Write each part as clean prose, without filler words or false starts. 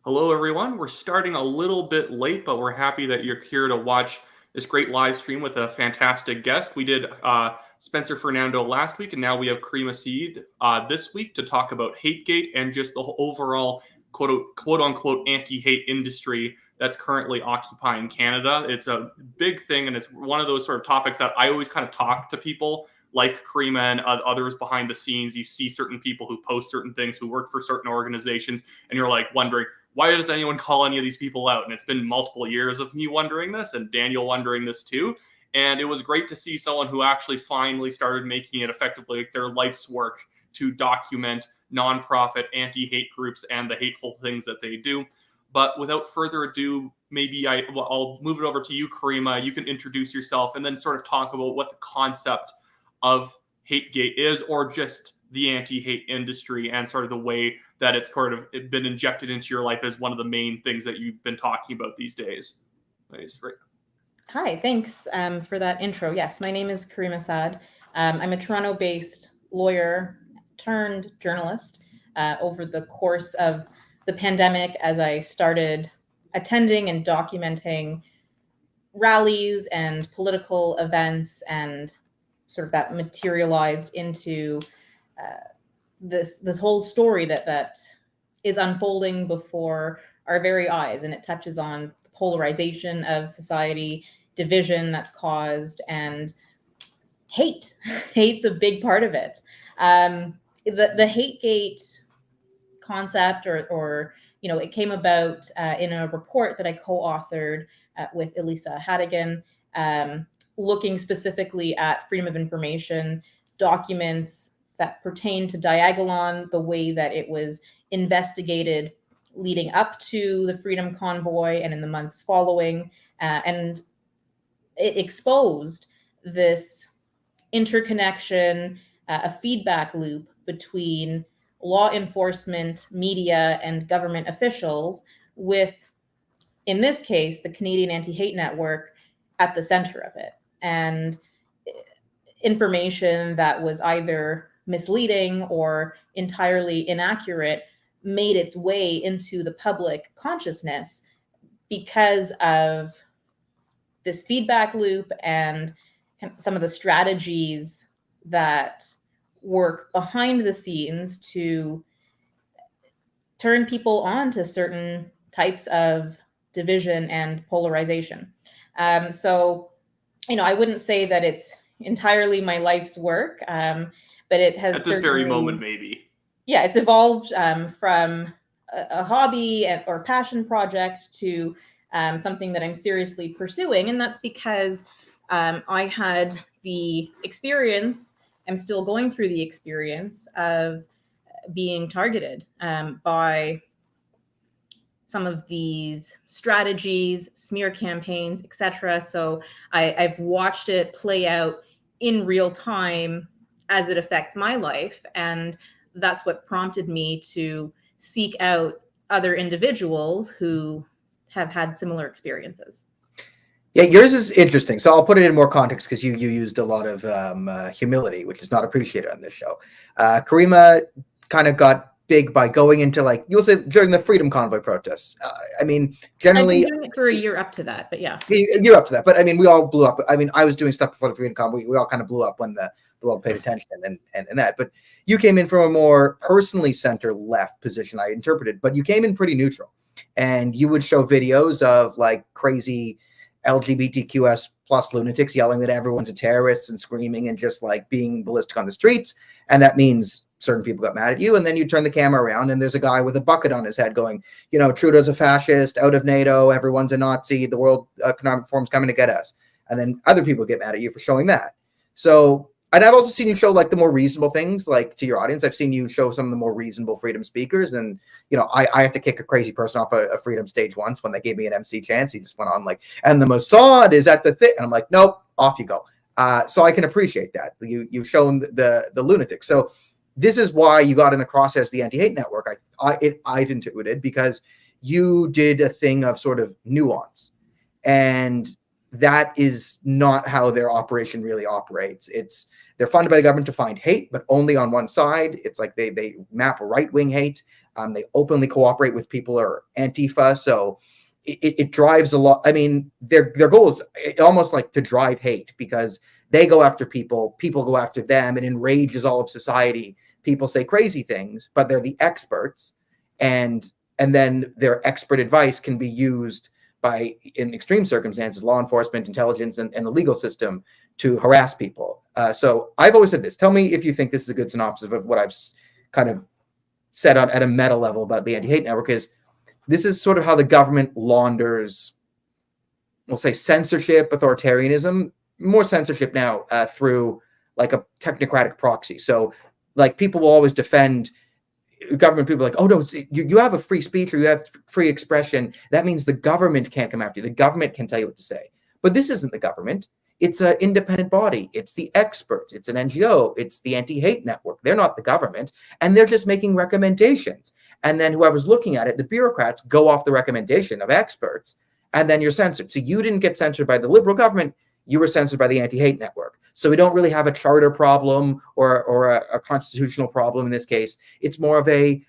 Hello, everyone. We're starting a little bit late, but we're happy that you're here to watch this great live stream with a fantastic guest. We did Spencer Fernando last week, and now we have Caryma Sa'd this week to talk about Hategate and just the overall quote unquote anti-hate industry that's currently occupying Canada. It's a big thing, and it's one of those sort of topics that I always kind of talk to people like Caryma and others behind the scenes. You see certain people who post certain things, who work for certain organizations, and you're like wondering, why does anyone call any of these people out? And it's been multiple years of me wondering this and Daniel wondering this too. And it was great to see someone who actually finally started making it effectively like their life's work to document nonprofit anti-hate groups and the hateful things that they do. But without further ado, maybe I'll move it over to you, Caryma. You can introduce yourself and then sort of talk about what the concept of Hategate is, or just the anti-hate industry and sort of the way that it's sort of been injected into your life as one of the main things that you've been talking about these days. Hi, thanks for that intro. Yes, my name is Caryma Sa'd. I'm a Toronto-based lawyer turned journalist. Over the course of the pandemic, as I started attending and documenting rallies and political events, and sort of that materialized into this whole story that is unfolding before our very eyes, and it touches on the polarization of society, division that's caused, and hate. Hate's a big part of it. The Hategate concept, or it came about in a report that I co-authored with Elisa Hadigan, looking specifically at freedom of information documents that pertain to Diagolon, the way that it was investigated leading up to the Freedom Convoy and in the months following. And it exposed this interconnection, a feedback loop between law enforcement, media, and government officials, with, in this case, the Canadian Anti-Hate Network at the center of it. And information that was either misleading or entirely inaccurate made its way into the public consciousness because of this feedback loop and some of the strategies that work behind the scenes to turn people on to certain types of division and polarization. So, I wouldn't say that it's entirely my life's work, but it has at this very moment, maybe. Yeah, it's evolved from a hobby or passion project to something that I'm seriously pursuing, and that's because I had the experience, I'm still going through the experience of being targeted by some of these strategies, smear campaigns, etc. So I've watched it play out in real time as it affects my life. And that's what prompted me to seek out other individuals who have had similar experiences. Yeah, yours is interesting. So I'll put it in more context because you used a lot of humility, which is not appreciated on this show. Caryma kind of got big by going into, like, you'll say, during the Freedom Convoy protests. I mean, generally, I've been doing it for a year up to that, but yeah. You're up to that. But I mean, we all blew up. I mean, I was doing stuff before the Freedom Convoy. We all kind of blew up when the world paid attention and that. But you came in from a more personally center left position, I interpreted, but you came in pretty neutral. And you would show videos of like crazy LGBTQS plus lunatics yelling that everyone's a terrorist and screaming and just like being ballistic on the streets. And that means certain people got mad at you. And then you turn the camera around and there's a guy with a bucket on his head going, Trudeau's a fascist, out of NATO, everyone's a Nazi, the World Economic Forum's coming to get us. And then other people get mad at you for showing that. So, and I've also seen you show like the more reasonable things, like to your audience. I've seen you show some of the more reasonable freedom speakers. And, I have to kick a crazy person off a freedom stage once when they gave me an MC chance. He just went on like, and the Mossad is at the thing. And I'm like, nope, off you go. So I can appreciate that. You've shown the lunatics. So this is why you got in the crosshairs of the Anti-Hate Network. I've intuited, because you did a thing of sort of nuance. And that is not how their operation really operates. They're funded by the government to find hate, but only on one side. It's like they map right-wing hate. They openly cooperate with people who are Antifa. So it drives a lot. I mean, their goal is almost like to drive hate, because they go after people go after them, and enrages all of society. People say crazy things, but they're the experts, and then their expert advice can be used by, in extreme circumstances, law enforcement, intelligence, and the legal system to harass people. So I've always said this. Tell me if you think this is a good synopsis of what I've kind of said at a meta level about the anti-hate network. Is this is sort of how the government launders, we'll say, censorship, authoritarianism, more censorship now, through like a technocratic proxy. So like people will always defend government. People are like, oh no, you have a free speech, or you have free expression. That means the government can't come after you. The government can tell you what to say. But this isn't the government. It's an independent body. It's the experts. It's an NGO. It's the anti-hate network. They're not the government. And they're just making recommendations. And then whoever's looking at it, the bureaucrats, go off the recommendation of experts. And then you're censored. So you didn't get censored by the liberal government. You were censored by the anti-hate network. So we don't really have a charter problem or a constitutional problem in this case. It's more of a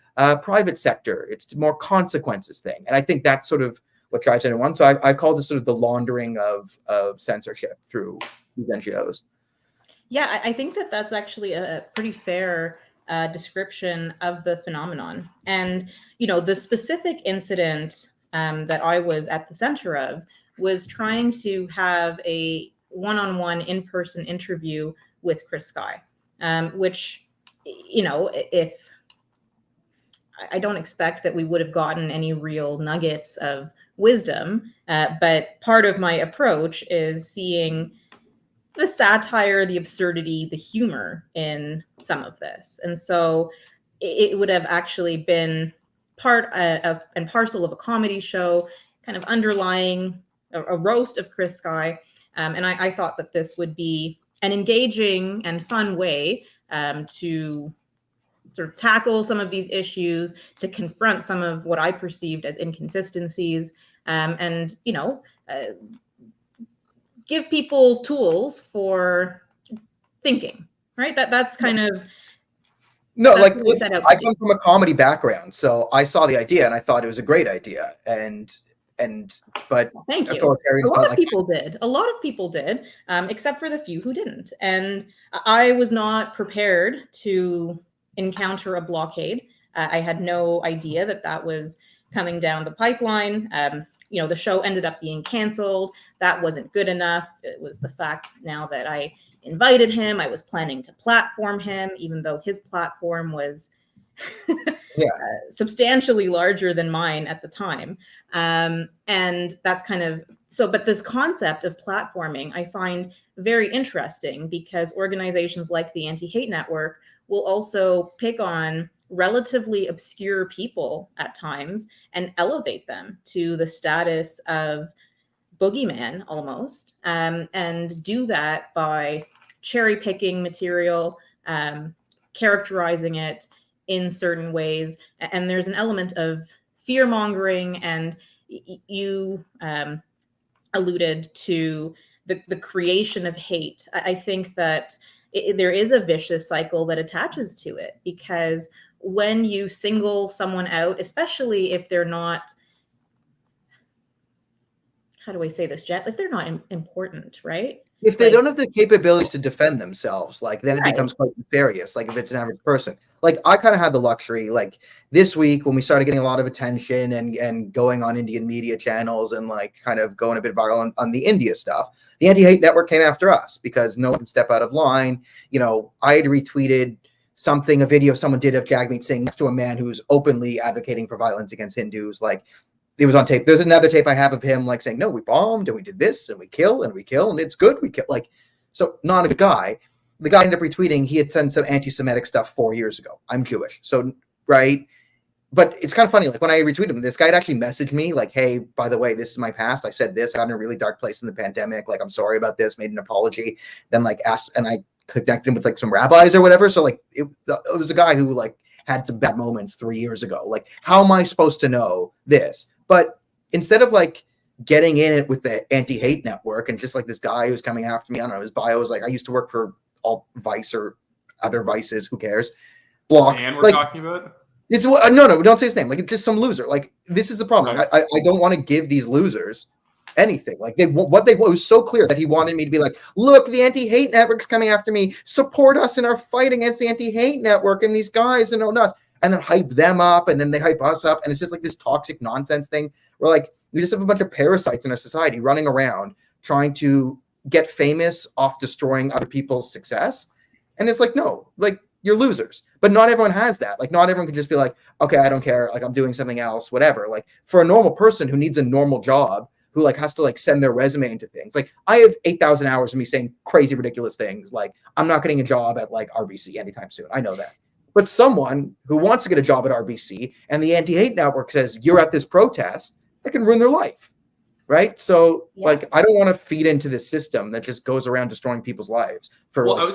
private sector. It's more consequences thing. And I think that's sort of what drives everyone. So I called this sort of the laundering of censorship through these NGOs. Yeah, I think that's actually a pretty fair description of the phenomenon. And, the specific incident that I was at the center of was trying to have a one-on-one in-person interview with Chris Sky, which, if I don't expect that we would have gotten any real nuggets of wisdom, but part of my approach is seeing the satire, the absurdity, the humor in some of this. And so it would have actually been part of and parcel of a comedy show, kind of underlying a roast of Chris Sky. And I thought that this would be an engaging and fun way to sort of tackle some of these issues, to confront some of what I perceived as inconsistencies, and give people tools for thinking. Right? That's kind of like listen, I come from a comedy background, so I saw the idea and I thought it was a great idea. But thank you. A lot of people did, except for the few who didn't. And I was not prepared to encounter a blockade. I had no idea that was coming down the pipeline. The show ended up being canceled. That wasn't good enough. It was the fact now that I invited him, I was planning to platform him, even though his platform was substantially larger than mine at the time. And that's kind of so, but this concept of platforming I find very interesting, because organizations like the Anti-Hate Network will also pick on relatively obscure people at times and elevate them to the status of boogeyman almost, and do that by cherry picking material, characterizing it in certain ways. And there's an element of fear mongering, and you alluded to the creation of hate. I think that there is a vicious cycle that attaches to it, because when you single someone out, especially if they're not, how do I say this, Jet? If they're not important, right? If they don't have the capabilities to defend themselves, like then it becomes quite nefarious. Like if it's an average person, like I kind of had the luxury, like this week when we started getting a lot of attention and going on Indian media channels and like kind of going a bit viral on the India stuff, the Anti-Hate Network came after us because no one could step out of line. I had retweeted a video someone did of Jagmeet Singh next to a man who's openly advocating for violence against Hindus. Like it was on tape. There's another tape I have of him like saying, no, we bombed and we did this and we kill and it's good. We kill. Like, so not a good guy. The guy ended up retweeting. He had sent some anti-Semitic stuff 4 years ago. I'm Jewish. So, right. But it's kind of funny. Like when I retweeted him, this guy had actually messaged me like, hey, by the way, this is my past. I said this, I got in a really dark place in the pandemic. Like, I'm sorry about this, made an apology. Then like asked, and I connected him with like some rabbis or whatever. So like, it was a guy who like had some bad moments 3 years ago. Like, how am I supposed to know this? But instead of like getting in it with the anti-hate network, and just like this guy who's coming after me, I don't know, his bio is like, I used to work for all Vice or other Vices, who cares? Block. And we're like, talking about? It's no, don't say his name. Like, it's just some loser. Like, this is the problem. Like, I don't want to give these losers anything. Like, it was so clear that he wanted me to be like, look, the anti-hate network's coming after me. Support us in our fight against the anti-hate network and these guys and own us. And then hype them up, and then they hype us up. And it's just like this toxic nonsense thing where, like, we just have a bunch of parasites in our society running around trying to get famous off destroying other people's success. And it's like, no, like, you're losers. But not everyone has that. Like, not everyone can just be like, okay, I don't care. Like, I'm doing something else, whatever. Like, for a normal person who needs a normal job, who like has to like send their resume into things. Like, I have 8,000 hours of me saying crazy, ridiculous things. Like, I'm not getting a job at like RBC anytime soon. I know that. But someone who wants to get a job at RBC and the anti-hate network says you're at this protest, that can ruin their life. Right. So like, I don't want to feed into this system that just goes around destroying people's lives for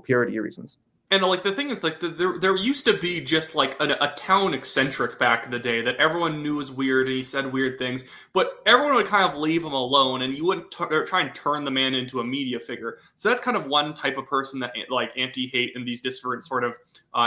purity reasons. And like the thing is, like there used to be just like a town eccentric back in the day that everyone knew was weird and he said weird things, but everyone would kind of leave him alone and you wouldn't try and turn the man into a media figure. So that's kind of one type of person that like anti-hate and these different sort of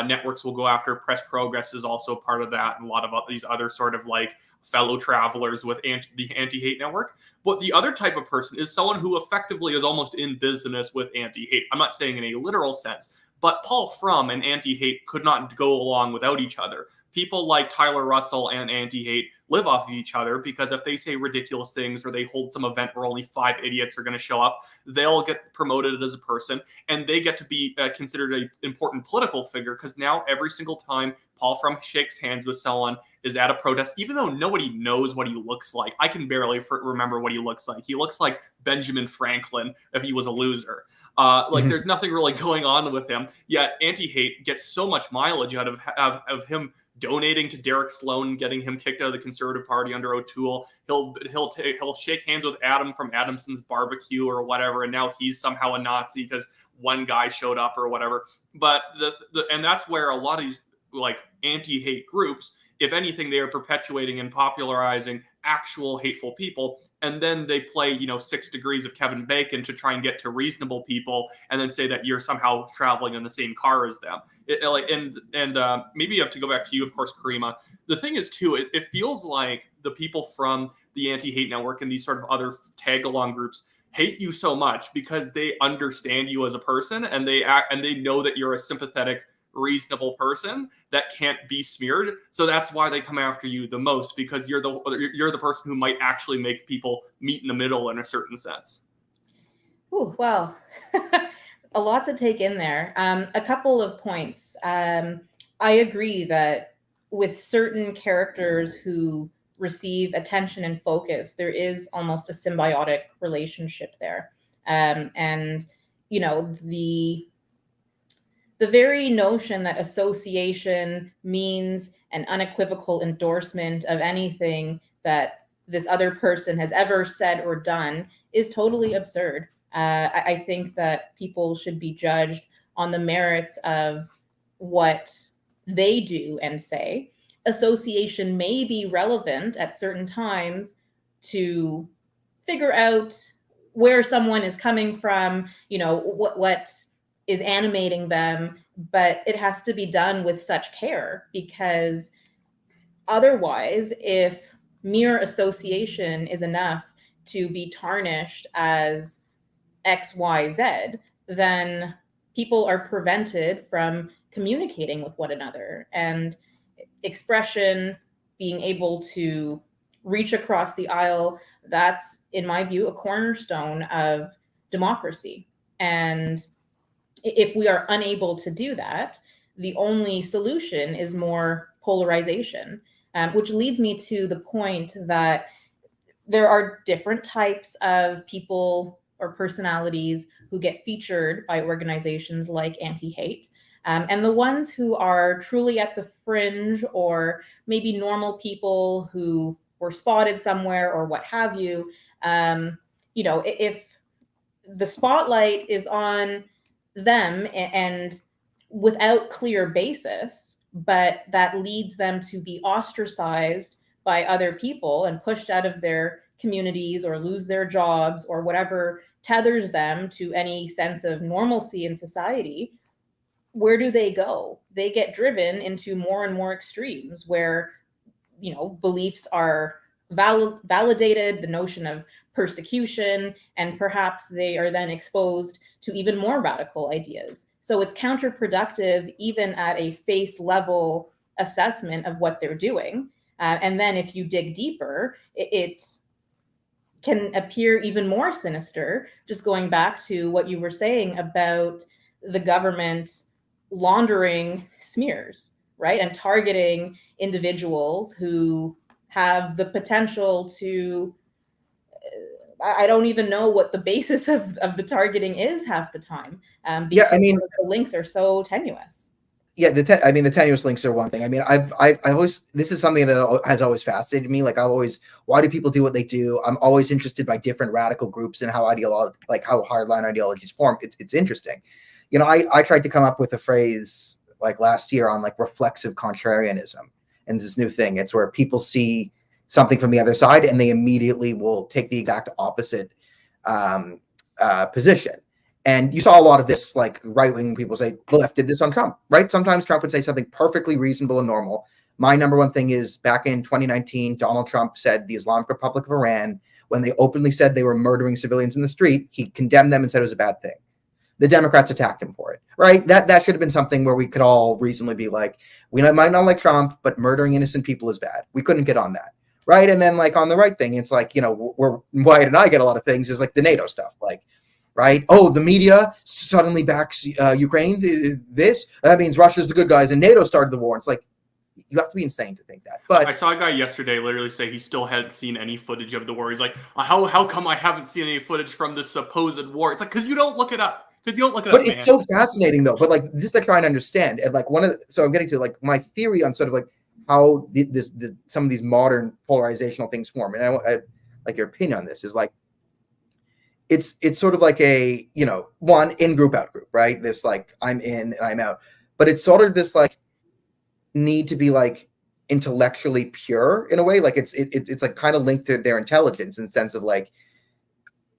networks will go after. Press Progress is also part of that, and a lot of these other sort of like fellow travelers with the anti-hate network. But the other type of person is someone who effectively is almost in business with anti-hate. I'm not saying in a literal sense, but Paul Frum and anti-hate could not go along without each other. People like Tyler Russell and anti-hate live off of each other because if they say ridiculous things or they hold some event where only 5 idiots are going to show up, they'll get promoted as a person and they get to be considered an important political figure because now every single time Paul Frum shakes hands with someone is at a protest, even though nobody knows what he looks like. I can barely remember what he looks like. He looks like Benjamin Franklin if he was a loser. There's nothing really going on with him. Yet anti-hate gets so much mileage out of him donating to Derek Sloan, getting him kicked out of the Conservative Party under O'Toole. He'll shake hands with Adam from Adamson's Barbecue or whatever, and now he's somehow a Nazi because one guy showed up or whatever. But and that's where a lot of these like anti-hate groups, if anything, they are perpetuating and popularizing actual hateful people. And then they play, 6 degrees of Kevin Bacon to try and get to reasonable people and then say that you're somehow traveling in the same car as them. Maybe you have to go back to you, of course, Caryma. The thing is, too, it feels like the people from the anti-hate network and these sort of other tag-along groups hate you so much because they understand you as a person and they know that you're a sympathetic, reasonable person that can't be smeared. So that's why they come after you the most, because you're the person who might actually make people meet in the middle in a certain sense. Oh, well, a lot to take in there. A couple of points. I agree that with certain characters who receive attention and focus, there is almost a symbiotic relationship there. The very notion that association means an unequivocal endorsement of anything that this other person has ever said or done is totally absurd. I think that people should be judged on the merits of what they do and say. Association may be relevant at certain times to figure out where someone is coming from, what is animating them, but it has to be done with such care, because otherwise, if mere association is enough to be tarnished as XYZ, then people are prevented from communicating with one another, and expression, being able to reach across the aisle, that's, in my view, a cornerstone of democracy. And if we are unable to do that, the only solution is more polarization, which leads me to the point that there are different types of people or personalities who get featured by organizations like anti-hate. And the ones who are truly at the fringe, or maybe normal people who were spotted somewhere or what have you, if the spotlight is on them and without clear basis, but that leads them to be ostracized by other people and pushed out of their communities or lose their jobs or whatever tethers them to any sense of normalcy in society, where do they go? They get driven into more and more extremes where, you know, beliefs are validated, the notion of persecution, and perhaps they are then exposed to even more radical ideas. So it's counterproductive even at a face level assessment of what they're doing. And then if you dig deeper, it can appear even more sinister, just going back to what you were saying about the government laundering smears, right? And targeting individuals who have the potential to, I don't even know what the basis of the targeting is half the time. Because Yeah, I mean, the links are so tenuous. yeah, the tenuous links are one thing. I mean, I've always, this is something that has always fascinated me. Like, why do people do what they do? I'm always interested by different radical groups and how how hardline ideologies form. It's interesting. You know, I tried to come up with a phrase like last year on like reflexive contrarianism, and this new thing. It's where people see something from the other side and they immediately will take the exact opposite position. And you saw a lot of this, like right-wing people say, the left did this on Trump, right? Sometimes Trump would say something perfectly reasonable and normal. My number one thing is back in 2019, Donald Trump said the Islamic Republic of Iran, when they openly said they were murdering civilians in the street, he condemned them and said it was a bad thing. The Democrats attacked him for it, right? That should have been something where we could all reasonably be like, we might not like Trump, but murdering innocent people is bad. We couldn't get on that, right? And then like on the right thing, it's like, you know, where Wyatt and I get a lot of things is like the NATO stuff, like, right? Oh, the media suddenly backs Ukraine. That means Russia's the good guys and NATO started the war. It's like, you have to be insane to think that. But I saw a guy yesterday literally say he still hadn't seen any footage of the war. He's like, how come I haven't seen any footage from this supposed war? It's like, because you don't look it up. Because you don't look it up, but it's so fascinating though. But like this, I try and understand. And like so I'm getting to like my theory on sort of like how some of these modern polarizational things form. And I like your opinion on this is like, it's sort of like a, you know, one in group out group, right? This like I'm in and I'm out, but it's sort of this like need to be like intellectually pure in a way. Like it's like kind of linked to their intelligence in the sense of like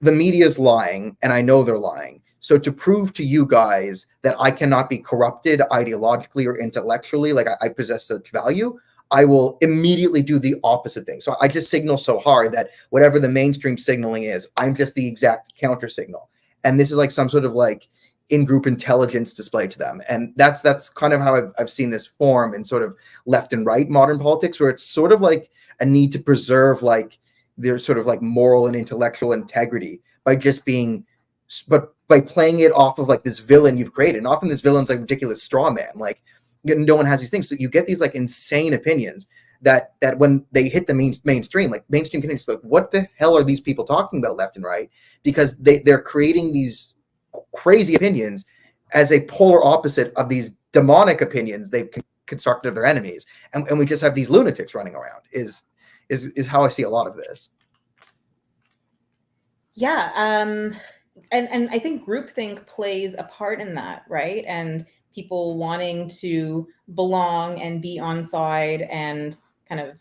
the media's lying and I know they're lying. So to prove to you guys that I cannot be corrupted ideologically or intellectually, like I possess such value, I will immediately do the opposite thing. So I just signal so hard that whatever the mainstream signaling is, I'm just the exact counter signal. And this is like some sort of like in-group intelligence display to them. And that's kind of how I've seen this form in sort of left and right modern politics, where it's sort of like a need to preserve like their sort of like moral and intellectual integrity by just being, but by playing it off of like this villain you've created. And often this villain's like ridiculous straw man. Like, no one has these things. So you get these like insane opinions that when they hit the mainstream, like mainstream communities, like what the hell are these people talking about left and right? Because they're creating these crazy opinions as a polar opposite of these demonic opinions they've constructed of their enemies. And we just have these lunatics running around is how I see a lot of this. Yeah. And I think groupthink plays a part in that, right? And people wanting to belong and be on side and kind of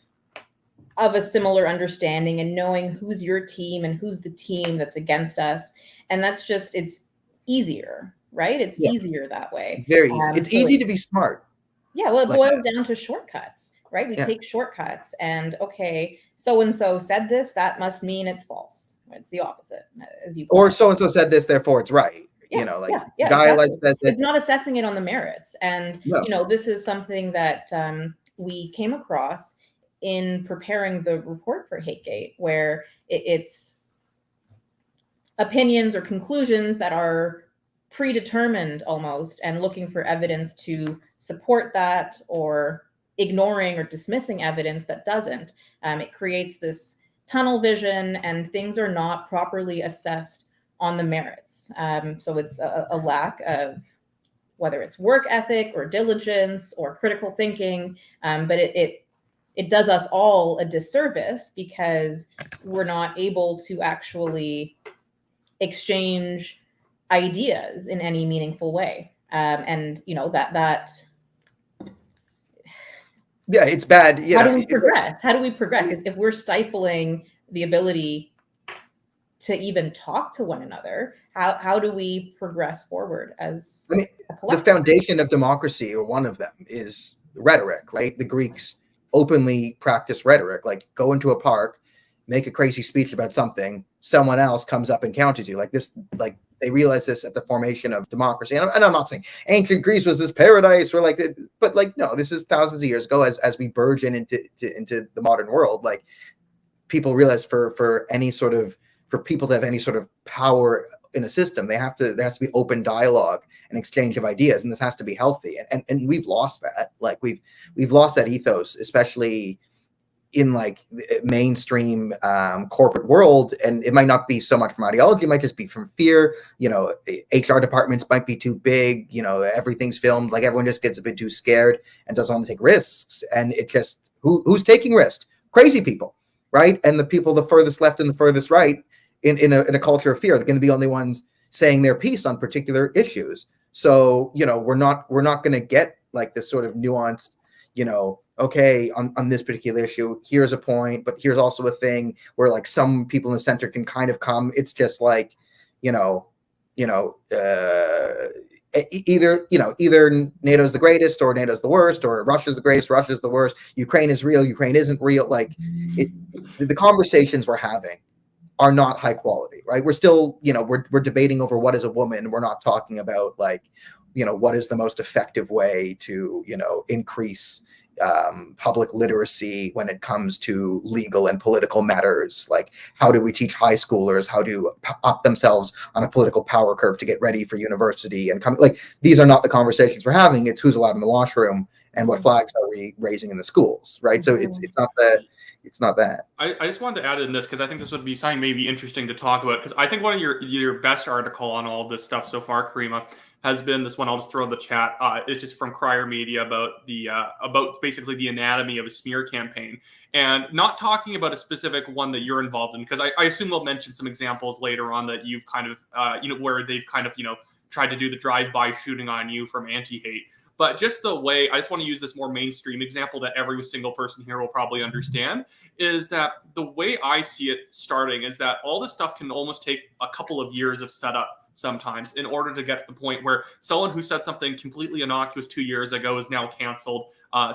a similar understanding and knowing who's your team and who's the team that's against us. And that's just, it's easier, right? It's easier that way. Very easy. It's so easy to be smart. Yeah, well, it boils down to shortcuts, right? We take shortcuts and, okay, so-and-so said this, that must mean it's false. It's the opposite, as you or so-and-so said this, therefore it's right. Yeah, you know, like guy exactly. Says that, it's not assessing it on the merits. And, you know, this is something that we came across in preparing the report for HateGate, where it's opinions or conclusions that are predetermined almost and looking for evidence to support that or ignoring or dismissing evidence that doesn't. It creates this tunnel vision and things are not properly assessed on the merits. So it's a lack of whether it's work ethic or diligence or critical thinking, but it does us all a disservice because we're not able to actually exchange ideas in any meaningful way. And you know, that yeah, it's bad. How do we progress? How do we progress if we're stifling the ability to even talk to one another, how do we progress forward as I mean, a the collective? foundation of democracy, or one of them, is rhetoric, right? The Greeks openly practice rhetoric, like go into a park, make a crazy speech about something, someone else comes up and counters you. Like this, like they realized this at the formation of democracy. And I'm not saying ancient Greece was this paradise, or like, but like, no, this is thousands of years ago. As we burgeon into the modern world, like people realize for people to have any sort of power in a system, there has to be open dialogue and exchange of ideas, and this has to be healthy. And we've lost that. Like we've lost that ethos, especially in like mainstream corporate world. And it might not be so much from ideology, it might just be from fear. HR departments might be too big, everything's filmed, like everyone just gets a bit too scared and doesn't want to take risks. And it just, who's taking risks? Crazy people, right? And the people the furthest left and the furthest right in a culture of fear, they're going to be the only ones saying their piece on particular issues. So we're not going to get like this sort of nuanced, okay, on this particular issue, here's a point, but here's also a thing where like some people in the center can kind of come. It's just like, either NATO's the greatest or NATO's the worst, or Russia's the greatest, Russia's the worst, Ukraine is real, Ukraine isn't real. Like the conversations we're having are not high quality, right? We're still, we're debating over what is a woman. We're not talking about like, what is the most effective way to, increase public literacy when it comes to legal and political matters. Like, how do we teach high schoolers how to up themselves on a political power curve to get ready for university and come? Like, these are not the conversations we're having. It's who's allowed in the washroom and what flags are we raising in the schools, right? So it's not that. I just wanted to add in this because I think this would be something maybe interesting to talk about, because I think one of your best article on all of this stuff so far, Caryma, has been this one. I'll just throw in the chat. It's just from Crier Media about basically the anatomy of a smear campaign, and not talking about a specific one that you're involved in, because I assume we'll mention some examples later on that you've kind of where they've kind of tried to do the drive-by shooting on you from anti-hate. But just the way, I just want to use this more mainstream example that every single person here will probably understand, is that the way I see it starting is that all this stuff can almost take a couple of years of setup sometimes in order to get to the point where someone who said something completely innocuous 2 years ago is now canceled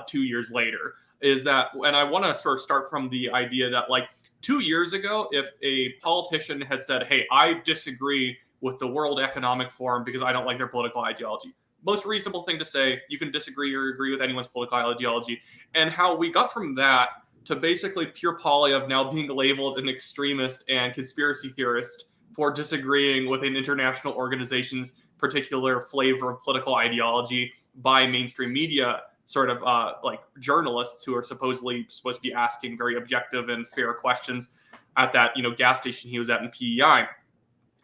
2 years later. And I want to sort of start from the idea that like 2 years ago, if a politician had said, hey, I disagree with the World Economic Forum because I don't like their political ideology, most reasonable thing to say. You can disagree or agree with anyone's political ideology. And how we got from that to basically Pierre Poilievre now being labeled an extremist and conspiracy theorist for disagreeing with an international organization's particular flavor of political ideology by mainstream media, sort of like journalists who are supposed to be asking very objective and fair questions at that gas station he was at in PEI.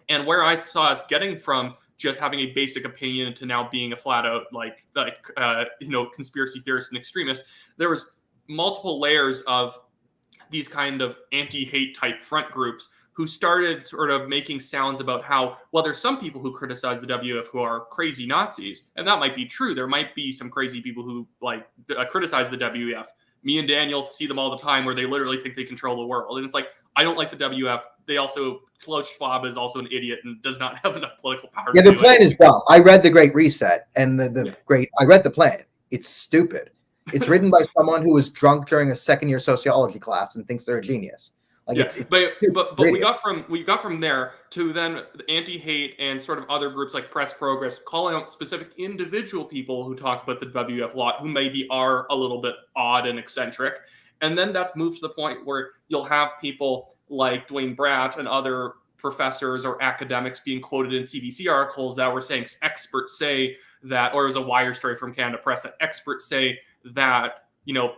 And where I saw us getting from just having a basic opinion to now being a flat out conspiracy theorist and extremist, there was multiple layers of these kind of anti-hate type front groups who started sort of making sounds about how, well, there's some people who criticize the WF who are crazy Nazis, and that might be true. There might be some crazy people who criticize the WF. Me and Daniel see them all the time where they literally think they control the world. And it's like, I don't like the WF. They also, Klaus Schwab is also an idiot and does not have enough political power. Yeah, the plan is dumb. I read The Great Reset and I read the plan. It's stupid. It's written by someone who was drunk during a second-year sociology class and thinks they're a genius. Like, yeah, it's but we got from there to then the anti-hate and sort of other groups like Press Progress calling out specific individual people who talk about the WF lot who maybe are a little bit odd and eccentric. And then that's moved to the point where you'll have people like Dwayne Bratt and other professors or academics being quoted in CBC articles that were saying experts say that, or it was a Wire story from Canada Press, that experts say that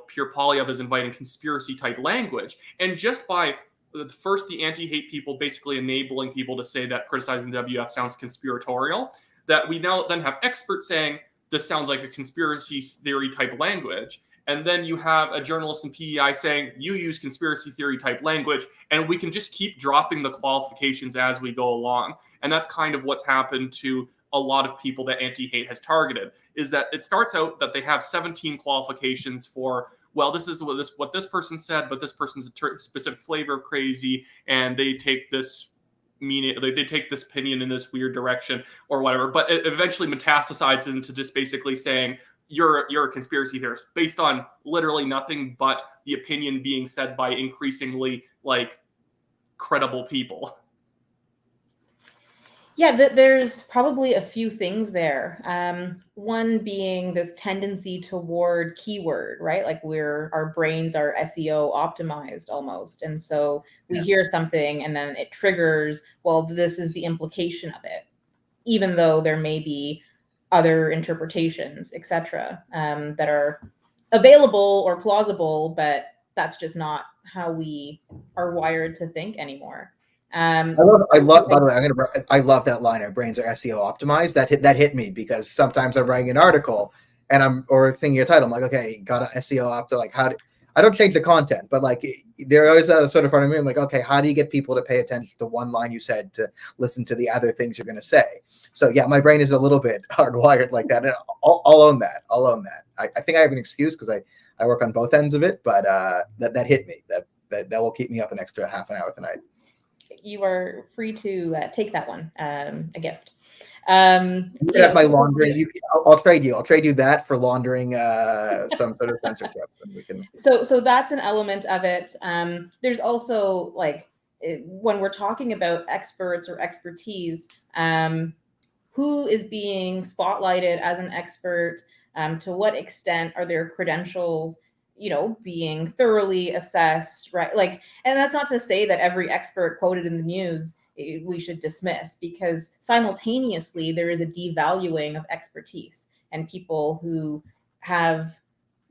Pierre Poilievre is inviting conspiracy type language. And just by the anti-hate people basically enabling people to say that criticizing WF sounds conspiratorial, that we now then have experts saying this sounds like a conspiracy theory type language. And then you have a journalist in PEI saying you use conspiracy theory type language, and we can just keep dropping the qualifications as we go along. And that's kind of what's happened to a lot of people that anti-hate has targeted, is that it starts out that they have 17 qualifications for well, this is what this person said, but this person's a specific flavor of crazy, and they take this meaning, they take this opinion in this weird direction or whatever. But it eventually metastasizes into just basically saying you're a conspiracy theorist based on literally nothing but the opinion being said by increasingly like credible people. Yeah, there's probably a few things there. One being this tendency toward keyword, right? Like our brains are SEO optimized almost. And so we hear something and then it triggers, well, this is the implication of it, even though there may be other interpretations, etc., that are available or plausible, but that's just not how we are wired to think anymore. I love. By the way, I love that line. Our brains are SEO optimized. That hit me because sometimes I'm writing an article and or thinking a title. I'm like, okay, got to SEO opt. Like, I don't change the content, but like there is a sort of part of me. I'm like, okay, how do you get people to pay attention to one line you said to listen to the other things you're going to say? So yeah, my brain is a little bit hardwired like that. And I'll own that. I'll own that. I think I have an excuse because I work on both ends of it, but that hit me. That will keep me up an extra half an hour tonight. You are free to take that one, a gift. My laundering. I'll trade you. I'll trade you that for laundering some sort of censorship. And we can. So that's an element of it. There's also like when we're talking about experts or expertise, who is being spotlighted as an expert? To what extent are their credentials, being thoroughly assessed, right? Like, and that's not to say that every expert quoted in the news we should dismiss, because simultaneously there is a devaluing of expertise and people who have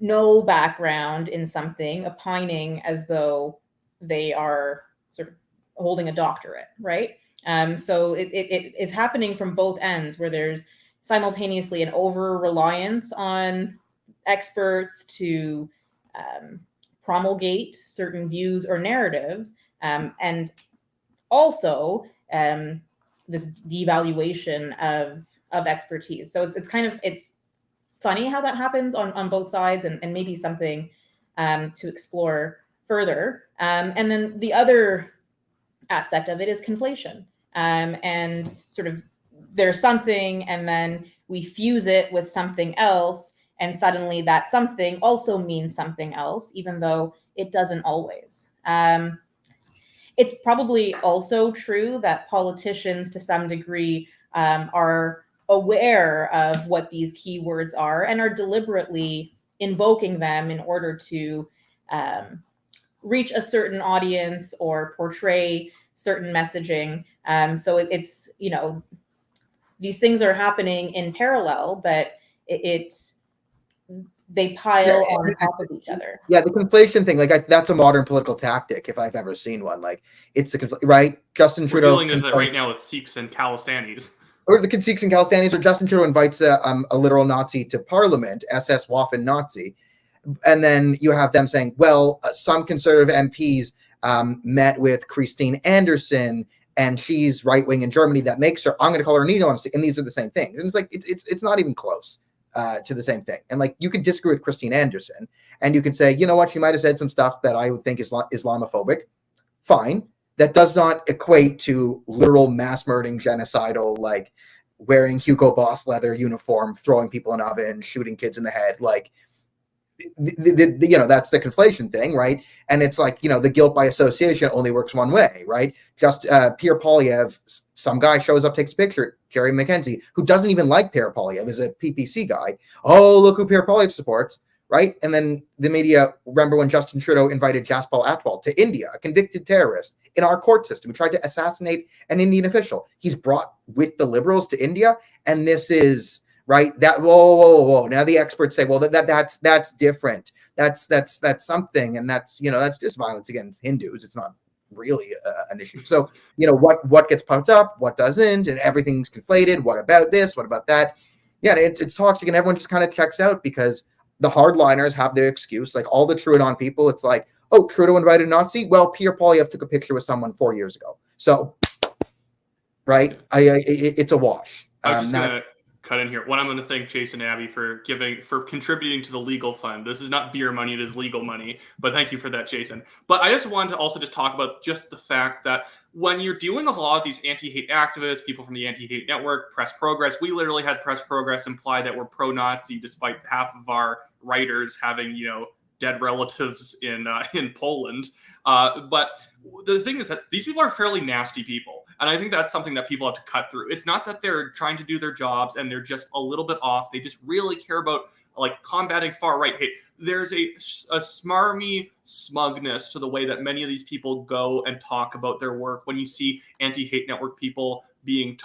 no background in something opining as though they are sort of holding a doctorate, right? So it is happening from both ends, where there's simultaneously an over-reliance on experts to promulgate certain views or narratives, and also this devaluation of expertise. So it's funny how that happens on both sides, and maybe something to explore further. And then the other aspect of it is conflation, and sort of there's something and then we fuse it with something else, and suddenly that something also means something else, even though it doesn't always. It's probably also true that politicians to some degree are aware of what these keywords are and are deliberately invoking them in order to reach a certain audience or portray certain messaging. So it's, these things are happening in parallel, but they pile on top of each other. Yeah, the conflation thing, like that's a modern political tactic if I've ever seen one. Like it's right. Justin Trudeau. We're dealing with it right now with Sikhs and Khalistanis. Or the Sikhs and Khalistanis, or Justin Trudeau invites a literal Nazi to Parliament, SS Waffen Nazi, and then you have them saying, well, some conservative MPs met with Christine Anderson, and she's right wing in Germany. That makes her. I'm going to call her neo-Nazi, and these are the same things. And it's like it's not even close to the same thing. And like you could disagree with Christine Anderson, and you could say, you know what, she might have said some stuff that I would think is Islamophobic. Fine. That does not equate to literal mass murdering, genocidal, like wearing Hugo Boss leather uniform, throwing people in an oven, shooting kids in the head. Like, that's the conflation thing, right? And it's like, the guilt by association only works one way, right? Just Pierre Poilievre, some guy shows up, takes a picture, Jerry McKenzie, who doesn't even like Pierre Poilievre, is a PPC guy. Oh, look who Pierre Poilievre supports, right? And then the media, remember when Justin Trudeau invited Jaspal Atwal to India, a convicted terrorist, in our court system, who tried to assassinate an Indian official. He's brought with the Liberals to India, and this is... right? That whoa. Now the experts say, well, that's different. That's something, and that's just violence against Hindus. It's not really an issue. So what gets pumped up, what doesn't, and everything's conflated. What about this? What about that? Yeah, it's toxic, and everyone just kind of checks out because the hardliners have their excuse. Like all the Trudeau people, it's like, oh, Trudeau invited a Nazi. Well, Pierre Poilievre took a picture with someone 4 years ago. So, right, it's a wash. I was just gonna cut in here. One, I'm going to thank Jason Abbey for contributing to the legal fund. This is not beer money, it is legal money. But thank you for that, Jason. But I just wanted to also just talk about just the fact that when you're dealing with a lot of these anti-hate activists, people from the Anti-Hate Network, Press Progress, we literally had Press Progress imply that we're pro-Nazi despite half of our writers having, dead relatives in Poland. But the thing is that these people are fairly nasty people. And I think that's something that people have to cut through. It's not that they're trying to do their jobs and they're just a little bit off. They just really care about combating far right hate. There's a smarmy smugness to the way that many of these people go and talk about their work. When you see anti-hate network people being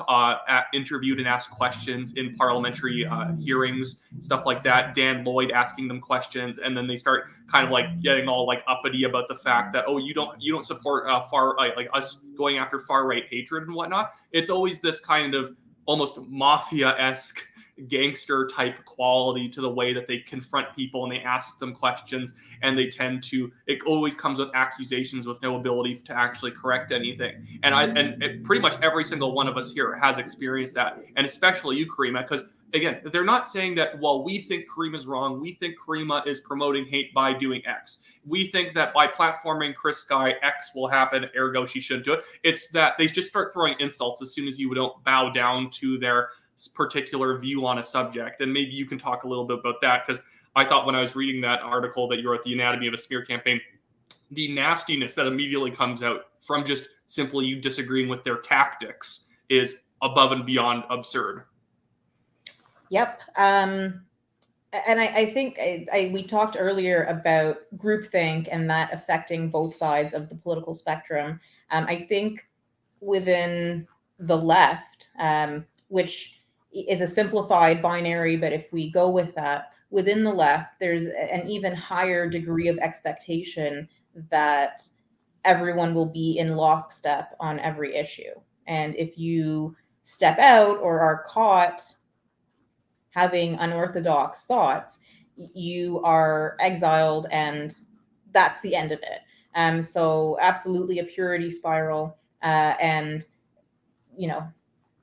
interviewed and asked questions in parliamentary hearings, stuff like that, Dan Lloyd asking them questions, and then they start kind of getting all uppity about the fact that, oh, you don't support far us going after far right hatred and whatnot. It's always this kind of almost mafia-esque gangster type quality to the way that they confront people and they ask them questions, and they tend to, it always comes with accusations with no ability to actually correct anything. And pretty much every single one of us here has experienced that, and especially you, Caryma, because again, they're not saying that, well, we think Caryma's wrong, we think Caryma is promoting hate by doing X. We think that by platforming Chris Sky, X will happen, ergo she shouldn't do it. It's that they just start throwing insults as soon as you don't bow down to their particular view on a subject. And maybe you can talk a little bit about that, because I thought when I was reading that article that you wrote, The Anatomy of a Smear Campaign, the nastiness that immediately comes out from just simply you disagreeing with their tactics is above and beyond absurd. Yep. And I think we talked earlier about groupthink and that affecting both sides of the political spectrum. I think within the left, which is a simplified binary, but if we go with that, within the left, there's an even higher degree of expectation that everyone will be in lockstep on every issue. And if you step out or are caught having unorthodox thoughts, you are exiled, and that's the end of it. So absolutely a purity spiral, and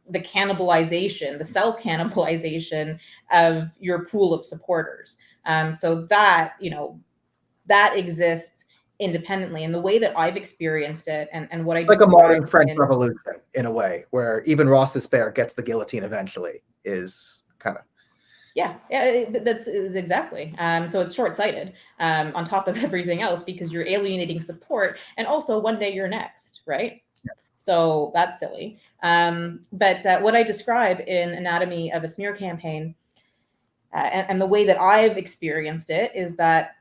the cannibalization, the self-cannibalization of your pool of supporters. So that exists independently. And the way that I've experienced it, and what I like a modern French Revolution in a way, where even Robespierre gets the guillotine eventually, is kind of. Yeah, that's exactly. So it's short-sighted on top of everything else, because you're alienating support, and also one day you're next, right? Yeah. So that's silly. But what I describe in Anatomy of a Smear Campaign, and the way that I've experienced it, is that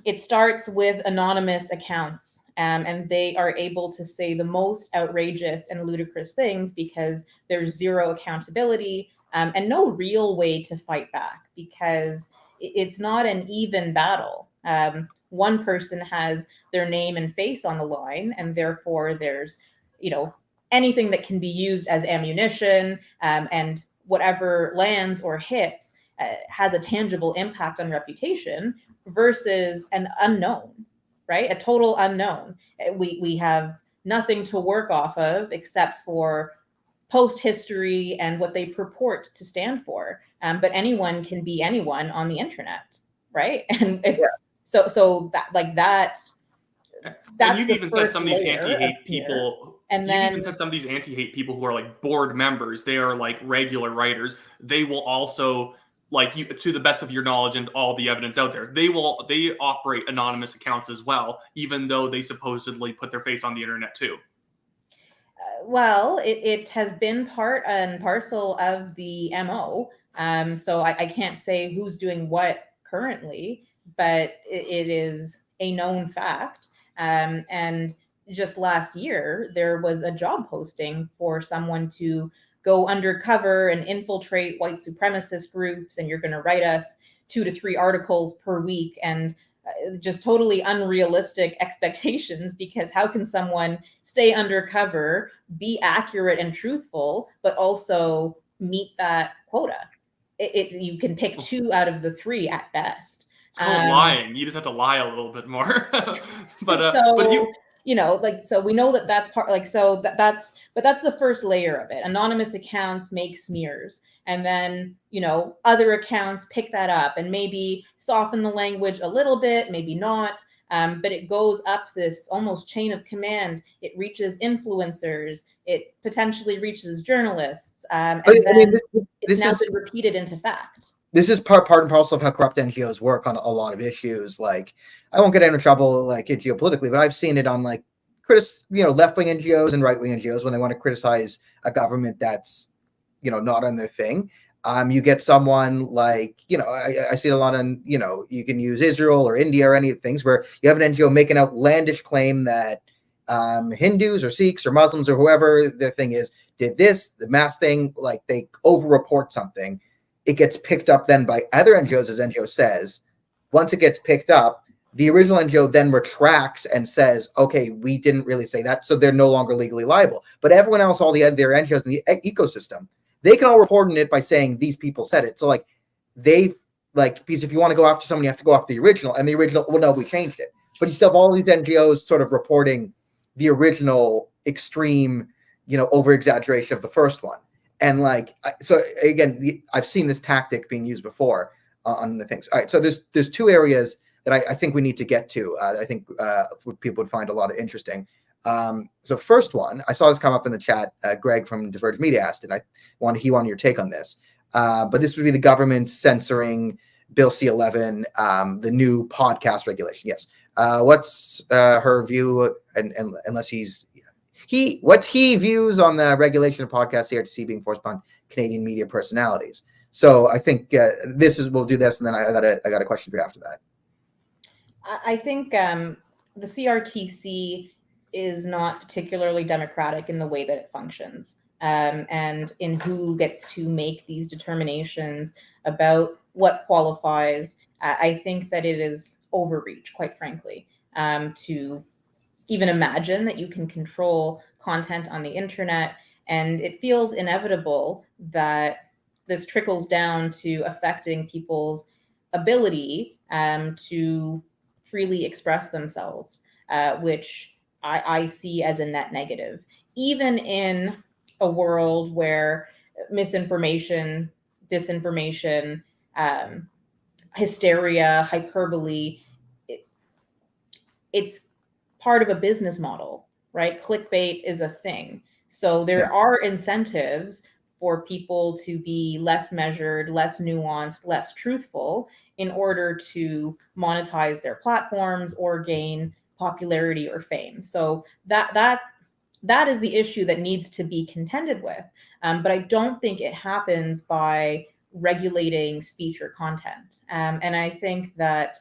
it starts with anonymous accounts, and they are able to say the most outrageous and ludicrous things because there's zero accountability, and no real way to fight back, because it's not an even battle. One person has their name and face on the line, and therefore there's, anything that can be used as ammunition, and whatever lands or hits has a tangible impact on reputation, versus an unknown, right? A total unknown. We have nothing to work off of except for post history and what they purport to stand for. But anyone can be anyone on the internet, right? And so that's and you've even said some of these anti-hate people, and then you've even said some of these anti-hate people who are board members, they are regular writers. They will also, you, to the best of your knowledge and all the evidence out there, they operate anonymous accounts as well, even though they supposedly put their face on the internet too. Well, it has been part and parcel of the MO. So I can't say who's doing what currently, but it is a known fact. And just last year, there was a job posting for someone to go undercover and infiltrate white supremacist groups, and you're going to write us 2 to 3 articles per week, and just totally unrealistic expectations, because how can someone stay undercover, be accurate and truthful, but also meet that quota? You can pick 2 out of the 3 at best. It's called lying. You just have to lie a little bit more. but like, so we know that that's part, like, so but that's the first layer of it. Anonymous accounts make smears, and then, other accounts pick that up and maybe soften the language a little bit, maybe not. But it goes up this almost chain of command. It reaches influencers. It potentially reaches journalists. And then it's now been repeated into fact. This is part and parcel of how corrupt NGOs work on a lot of issues. Like, I won't get into trouble like geopolitically, but I've seen it on like left-wing NGOs and right-wing NGOs when they want to criticize a government that's not on their thing. You get someone like, I see a lot on, you can use Israel or India or any of the things where you have an NGO make an outlandish claim that Hindus or Sikhs or Muslims or whoever their thing is did this, the mass thing, like they over-report something. It gets picked up then by other NGOs, as NGO says. Once it gets picked up, the original NGO then retracts and says, okay, we didn't really say that, so they're no longer legally liable. But everyone else, all the other NGOs in the ecosystem, they can all report on it by saying these people said it. So like because if you want to go after someone, you have to go after the original, and the original, well, no, we changed it. But you still have all these NGOs sort of reporting the original extreme, over-exaggeration of the first one. And like, so again, I've seen this tactic being used before on the things. All right, so there's two areas that I think we need to get to. That I think people would find a lot of interesting. So first one, I saw this come up in the chat. Greg from Diverge Media asked it. He wanted your take on this. But this would be the government censoring Bill C-11, the new podcast regulation. Yes. What's her view? And unless what's he views on the regulation of podcast CRTC being forced upon Canadian media personalities? So I think we'll do this, and then I got a question for you after that. I think the CRTC is not particularly democratic in the way that it functions, and in who gets to make these determinations about what qualifies. I think that it is overreach, quite frankly, to even imagine that you can control content on the internet. And it feels inevitable that this trickles down to affecting people's ability to freely express themselves, which I see as a net negative. Even in a world where misinformation, disinformation, hysteria, hyperbole, it's part of a business model, right? Clickbait is a thing. So there are incentives for people to be less measured, less nuanced, less truthful in order to monetize their platforms or gain popularity or fame. So that is the issue that needs to be contended with. But I don't think it happens by regulating speech or content. And I think that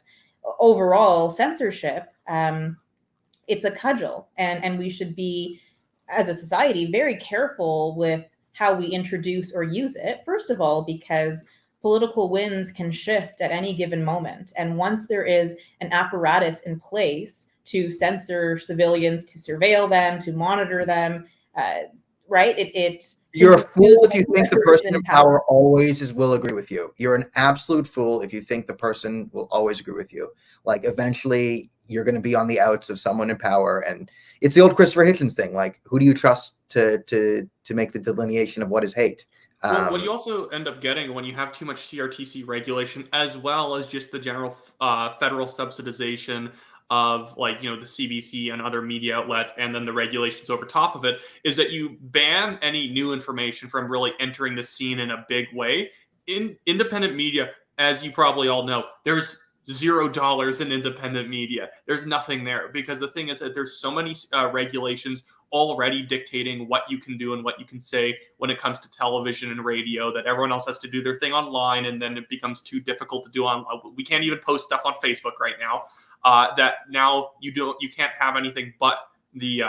overall censorship, it's a cudgel, and we should be, as a society, very careful with how we introduce or use it. First of all, because political winds can shift at any given moment. And once there is an apparatus in place to censor civilians, to surveil them, to monitor them, right? You're a fool if you think the person in power always will agree with you. You're an absolute fool if you think the person will always agree with you. Like, eventually you're going to be on the outs of someone in power. And it's the old Christopher Hitchens thing. Like, who do you trust to make the delineation of what is hate? Well, what you also end up getting when you have too much CRTC regulation, as well as just the general federal subsidization of, like, the CBC and other media outlets, and then the regulations over top of it, is that you ban any new information from really entering the scene in a big way. In independent media, as you probably all know, there's $0 in independent media. There's nothing there, because the thing is that there's so many regulations already dictating what you can do and what you can say when it comes to television and radio, that everyone else has to do their thing online, and then it becomes too difficult to do on. We can't even post stuff on Facebook right now. That now you can't have anything but the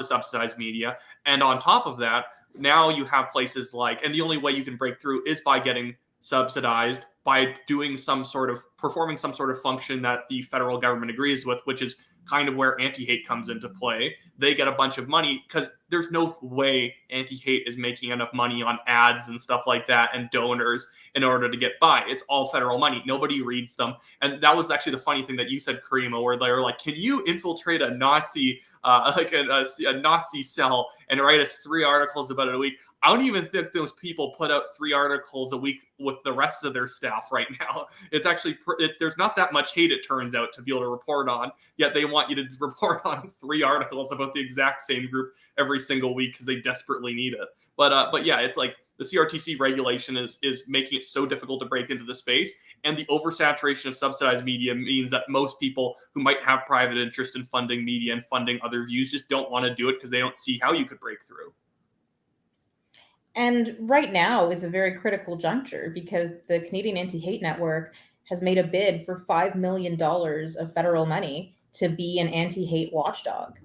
subsidized media. And on top of that, now you have places like, and the only way you can break through is by getting subsidized, by doing some sort of performing some sort of function that the federal government agrees with, which is kind of where anti-hate comes into play. They get a bunch of money because there's no way anti-hate is making enough money on ads and stuff like that and donors in order to get by. It's all federal money. Nobody reads them. And that was actually the funny thing that you said, Caryma, where they were like, can you infiltrate a Nazi, a Nazi cell and write us 3 articles about it a week? I don't even think those people put out 3 articles a week with the rest of their staff right now. It's actually, there's not that much hate, it turns out, to be able to report on, yet they want you to report on 3 articles about the exact same group every single week because they desperately need it. But yeah, it's like the CRTC regulation is making it so difficult to break into the space, and the oversaturation of subsidized media means that most people who might have private interest in funding media and funding other views just don't want to do it because they don't see how you could break through. And right now is a very critical juncture because the Canadian Anti-Hate Network has made a bid for $5 million of federal money to be an anti-hate watchdog.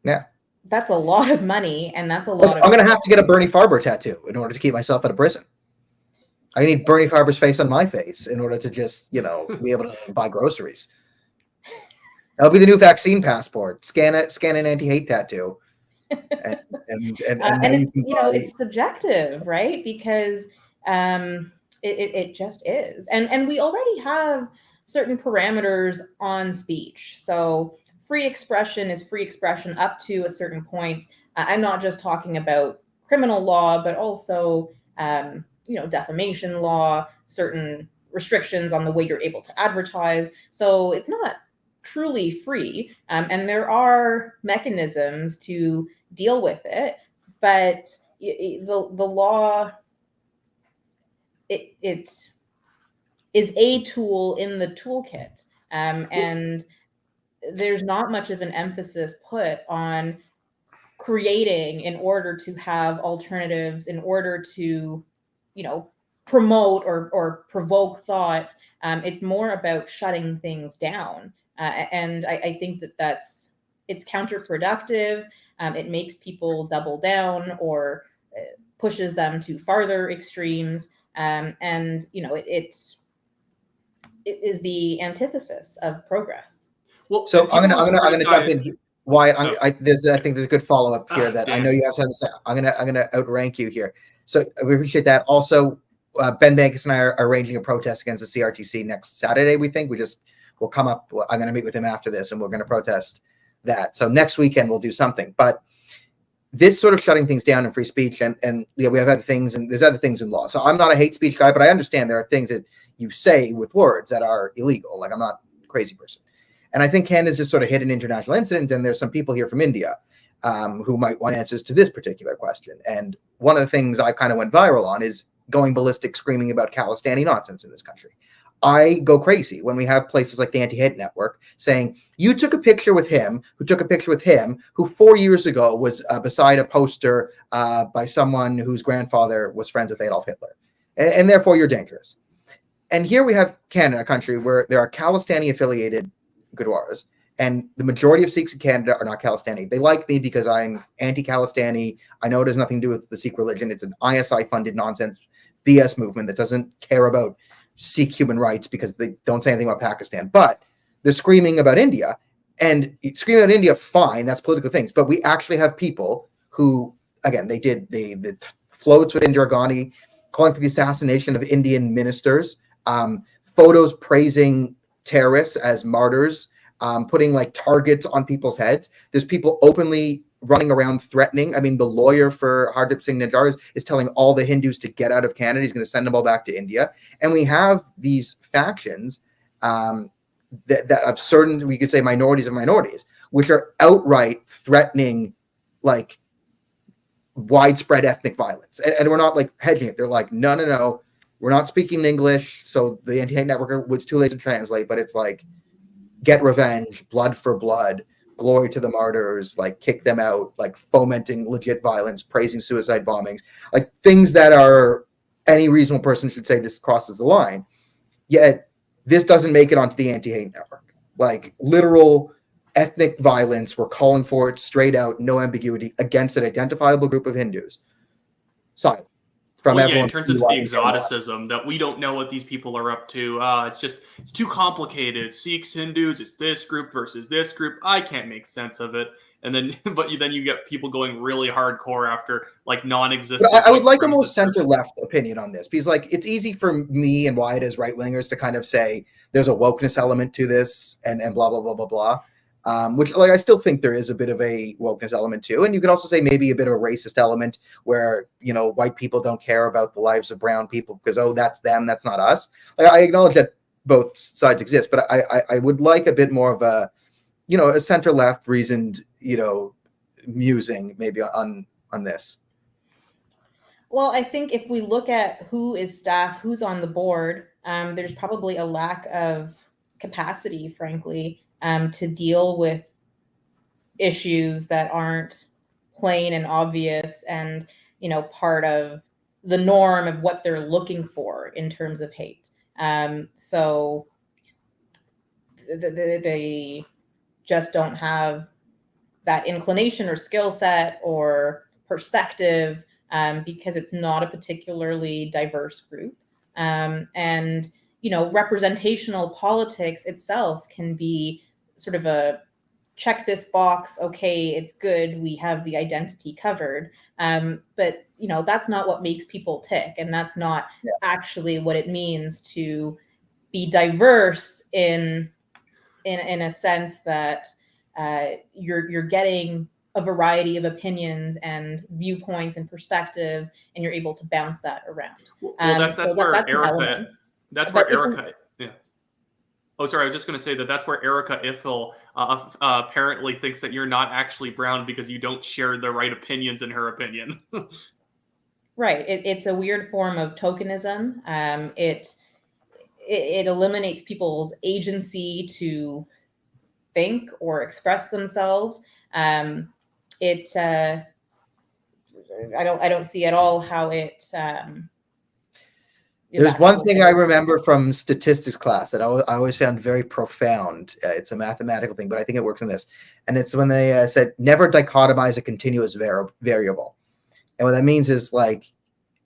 Yeah. That's a lot of money, and that's a lot I'm going to have to get a Bernie Farber tattoo in order to keep myself out of prison. I need Bernie Farber's face on my face in order to just, be able to buy groceries. That'll be the new vaccine passport. Scan an anti-hate tattoo. And it's, it's subjective, right? Because it just is. And we already have certain parameters on speech. So free expression is free expression up to a certain point. I'm not just talking about criminal law, but also, defamation law, certain restrictions on the way you're able to advertise. So it's not truly free. And there are mechanisms to deal with it. But the law, it is a tool in the toolkit. And there's not much of an emphasis put on creating in order to have alternatives, in order to, promote or provoke thought. It's more about shutting things down. And I think it's counterproductive. It makes people double down or pushes them to farther extremes. And, it is the antithesis of progress. Well, so I'm gonna jump in, Wyatt. I think there's a good follow up here that I know you have something to say. I'm gonna outrank you here. So we appreciate that. Also, Ben Bankus and I are arranging a protest against the CRTC next Saturday. We think we'll come up. I'm gonna meet with him after this, and we're gonna protest that. So next weekend we'll do something. But this sort of shutting things down in free speech, and we have other things, and there's other things in law. So I'm not a hate speech guy, but I understand there are things that you say with words that are illegal. Like, I'm not a crazy person. And I think Canada's just sort of hit an international incident, and there's some people here from India who might want answers to this particular question. And one of the things I kind of went viral on is going ballistic, screaming about Khalistani nonsense in this country. I go crazy when we have places like the Anti-Hate Network saying, you took a picture with him, who took a picture with him, who 4 years ago was beside a poster by someone whose grandfather was friends with Adolf Hitler. And therefore, you're dangerous. And here we have Canada, a country where there are Khalistani-affiliated Gurdwaras, and the majority of Sikhs in Canada are not Khalistani. They like me because I'm anti-Khalistani. I know it has nothing to do with the Sikh religion. It's an ISI-funded nonsense BS movement that doesn't care about Sikh human rights because they don't say anything about Pakistan. But they're screaming about India, and screaming about India, fine, that's political things. But we actually have people who, again, they did the floats with Indira Gandhi, calling for the assassination of Indian ministers, photos praising terrorists as martyrs, putting like targets on people's heads. There's people openly running around threatening. I mean, the lawyer for Hardeep Singh Nijjar is telling all the Hindus to get out of Canada. He's going to send them all back to India. And we have these factions that of certain, we could say, minorities of minorities, which are outright threatening like widespread ethnic violence. And we're not like hedging it. They're like, no. We're not speaking English, so the Anti-Hate Network was too lazy to translate, but it's like, get revenge, blood for blood, glory to the martyrs, like kick them out, like fomenting legit violence, praising suicide bombings, like things that are any reasonable person should say this crosses the line. Yet this doesn't make it onto the Anti-Hate Network. Like literal ethnic violence, we're calling for it straight out, no ambiguity, against an identifiable group of Hindus. Silent. from well, yeah, everyone. it turns into the exoticism that we don't know what these people are up to. It's too complicated. Sikhs, Hindus, it's this group versus this group. I can't make sense of it. And then, then you get people going really hardcore after like non-existent. But I would like a more center-left opinion on this, because like it's easy for me and Wyatt as right-wingers to kind of say there's a wokeness element to this and blah blah blah blah blah. Which, like, I still think there is a bit of a wokeness element too, and you could also say maybe a bit of a racist element where, you know, white people don't care about the lives of brown people because, oh, that's them, that's not us. Like, I acknowledge that both sides exist, but I would like a bit more of a, you know, a center left reasoned, you know, musing maybe on this. Well, I think if we look at who is staff, who's on the board, there's probably a lack of capacity, frankly, to deal with issues that aren't plain and obvious and, you know, part of the norm of what they're looking for in terms of hate. So they just don't have that inclination or skill set or perspective, because it's not a particularly diverse group. And, you know, representational politics itself can be sort of a check this box, okay, it's good, we have the identity covered. But, you know, that's not what makes people tick. And that's not actually what it means to be diverse in a sense that you're getting a variety of opinions and viewpoints and perspectives, and you're able to bounce that around. That's where Erica. That's where Erica. Yeah. Oh, sorry. I was just going to say that's where Erica Ithel apparently thinks that you're not actually brown because you don't share the right opinions in her opinion. Right. It's a weird form of tokenism. It eliminates people's agency to think or express themselves. I don't see at all how it. There's one thing I remember from statistics class that I always found very profound. It's a mathematical thing, but I think it works in this. And it's when they said, never dichotomize a continuous variable. And what that means is like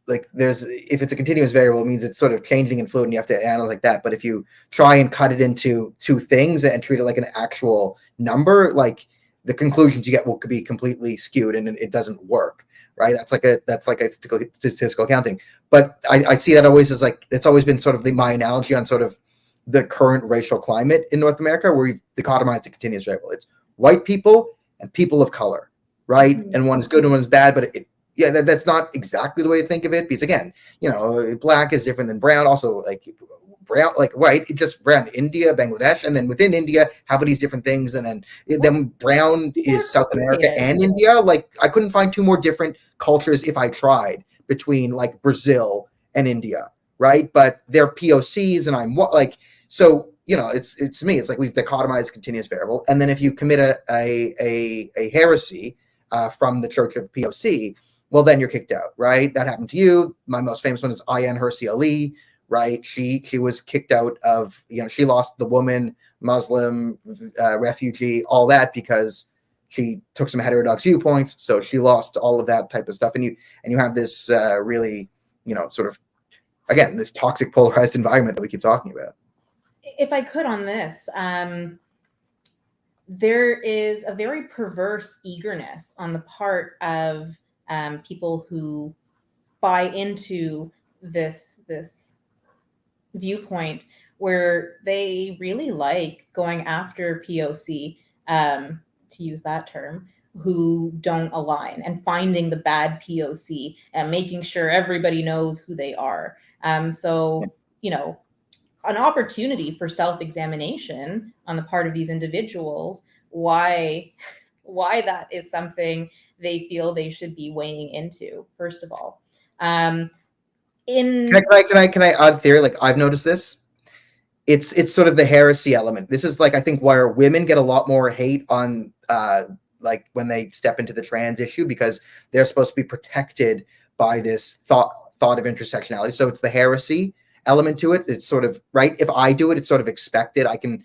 if it's a continuous variable, it means it's sort of changing in fluid and you have to analyze like that. But if you try and cut it into two things and treat it like an actual number, like the conclusions you get will be completely skewed and it doesn't work. Right. That's like a statistical accounting. But I see that always as like, it's always been sort of my analogy on sort of the current racial climate in North America, where we've dichotomized a continuous variable. It's white people and people of color. Right. Mm-hmm. And one is good and one is bad, but that's not exactly the way to think of it, because again, you know, black is different than brown. Also, like brown, like white, it's just brown. India, Bangladesh, and then within India, have these different things, and then brown is South America and India. Like I couldn't find two more different cultures if I tried between like Brazil and India, right? But they're POCs, and I'm like, so you know, it's to me, it's like we've dichotomized continuous variable, and then if you commit a heresy from the Church of POC. Well, then you're kicked out, right? That happened to you. My most famous one is Ayan Hirsi Ali, right? She was kicked out of, you know, she lost the woman, Muslim, refugee, all that because she took some heterodox viewpoints. So she lost all of that type of stuff. And you have this really, you know, sort of, again, this toxic polarized environment that we keep talking about. If I could on this, there is a very perverse eagerness on the part of people who buy into this viewpoint, where they really like going after POC, to use that term, who don't align, and finding the bad POC and making sure everybody knows who they are. So, you know, an opportunity for self-examination on the part of these individuals, why that is something they feel they should be weighing into, first of all. Can I add theory? Like I've noticed this. It's sort of the heresy element. This is like, I think, where women get a lot more hate on like when they step into the trans issue, because they're supposed to be protected by this thought of intersectionality. So it's the heresy element to it. It's sort of right. If I do it, it's sort of expected. I can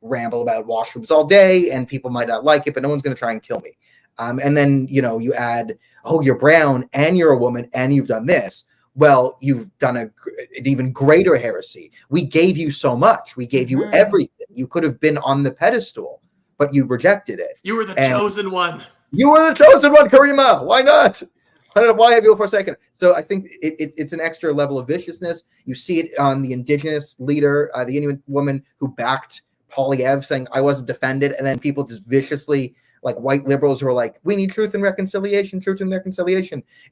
ramble about washrooms all day and people might not like it, but no one's going to try and kill me. And then, you add, oh, you're brown and you're a woman and you've done this. Well, you've done an even greater heresy. We gave you so much. We gave you everything. You could have been on the pedestal, but you rejected it. You were the chosen one. You were the chosen one, Caryma. Why not? Why have you for a second? So I think it's an extra level of viciousness. You see it on the indigenous leader, the Inuit woman who backed Polyev, saying, I wasn't defended. And then people just viciously, like white liberals who are like, we need truth and reconciliation,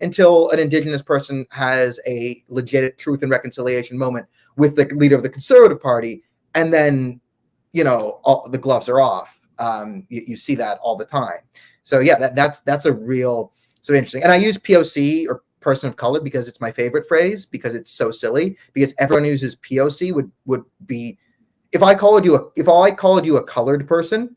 until an indigenous person has a legit truth and reconciliation moment with the leader of the Conservative Party. And then, all the gloves are off. You see that all the time. So yeah, that's a real sort of interesting. And I use POC or person of color because it's my favorite phrase, because it's so silly, because everyone who uses POC would be, if I called you a colored person,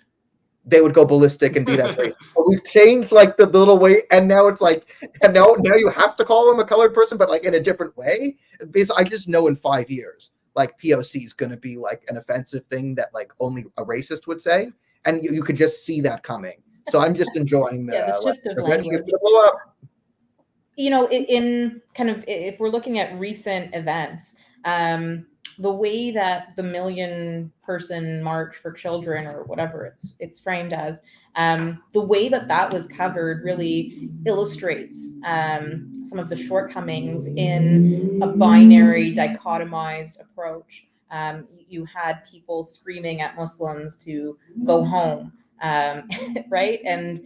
they would go ballistic and be that racist. But we've changed like the little way, and now it's like, and now you have to call them a colored person, but like in a different way. Because I just know in 5 years, like POC is going to be like an offensive thing that like only a racist would say, and you could just see that coming. So I'm just enjoying the shift of language. Blow up. In kind of, if we're looking at recent events, the way that the 1 million person march for children, or whatever it's framed as, the way that was covered really illustrates some of the shortcomings in a binary, dichotomized approach. You had people screaming at Muslims to go home, right? And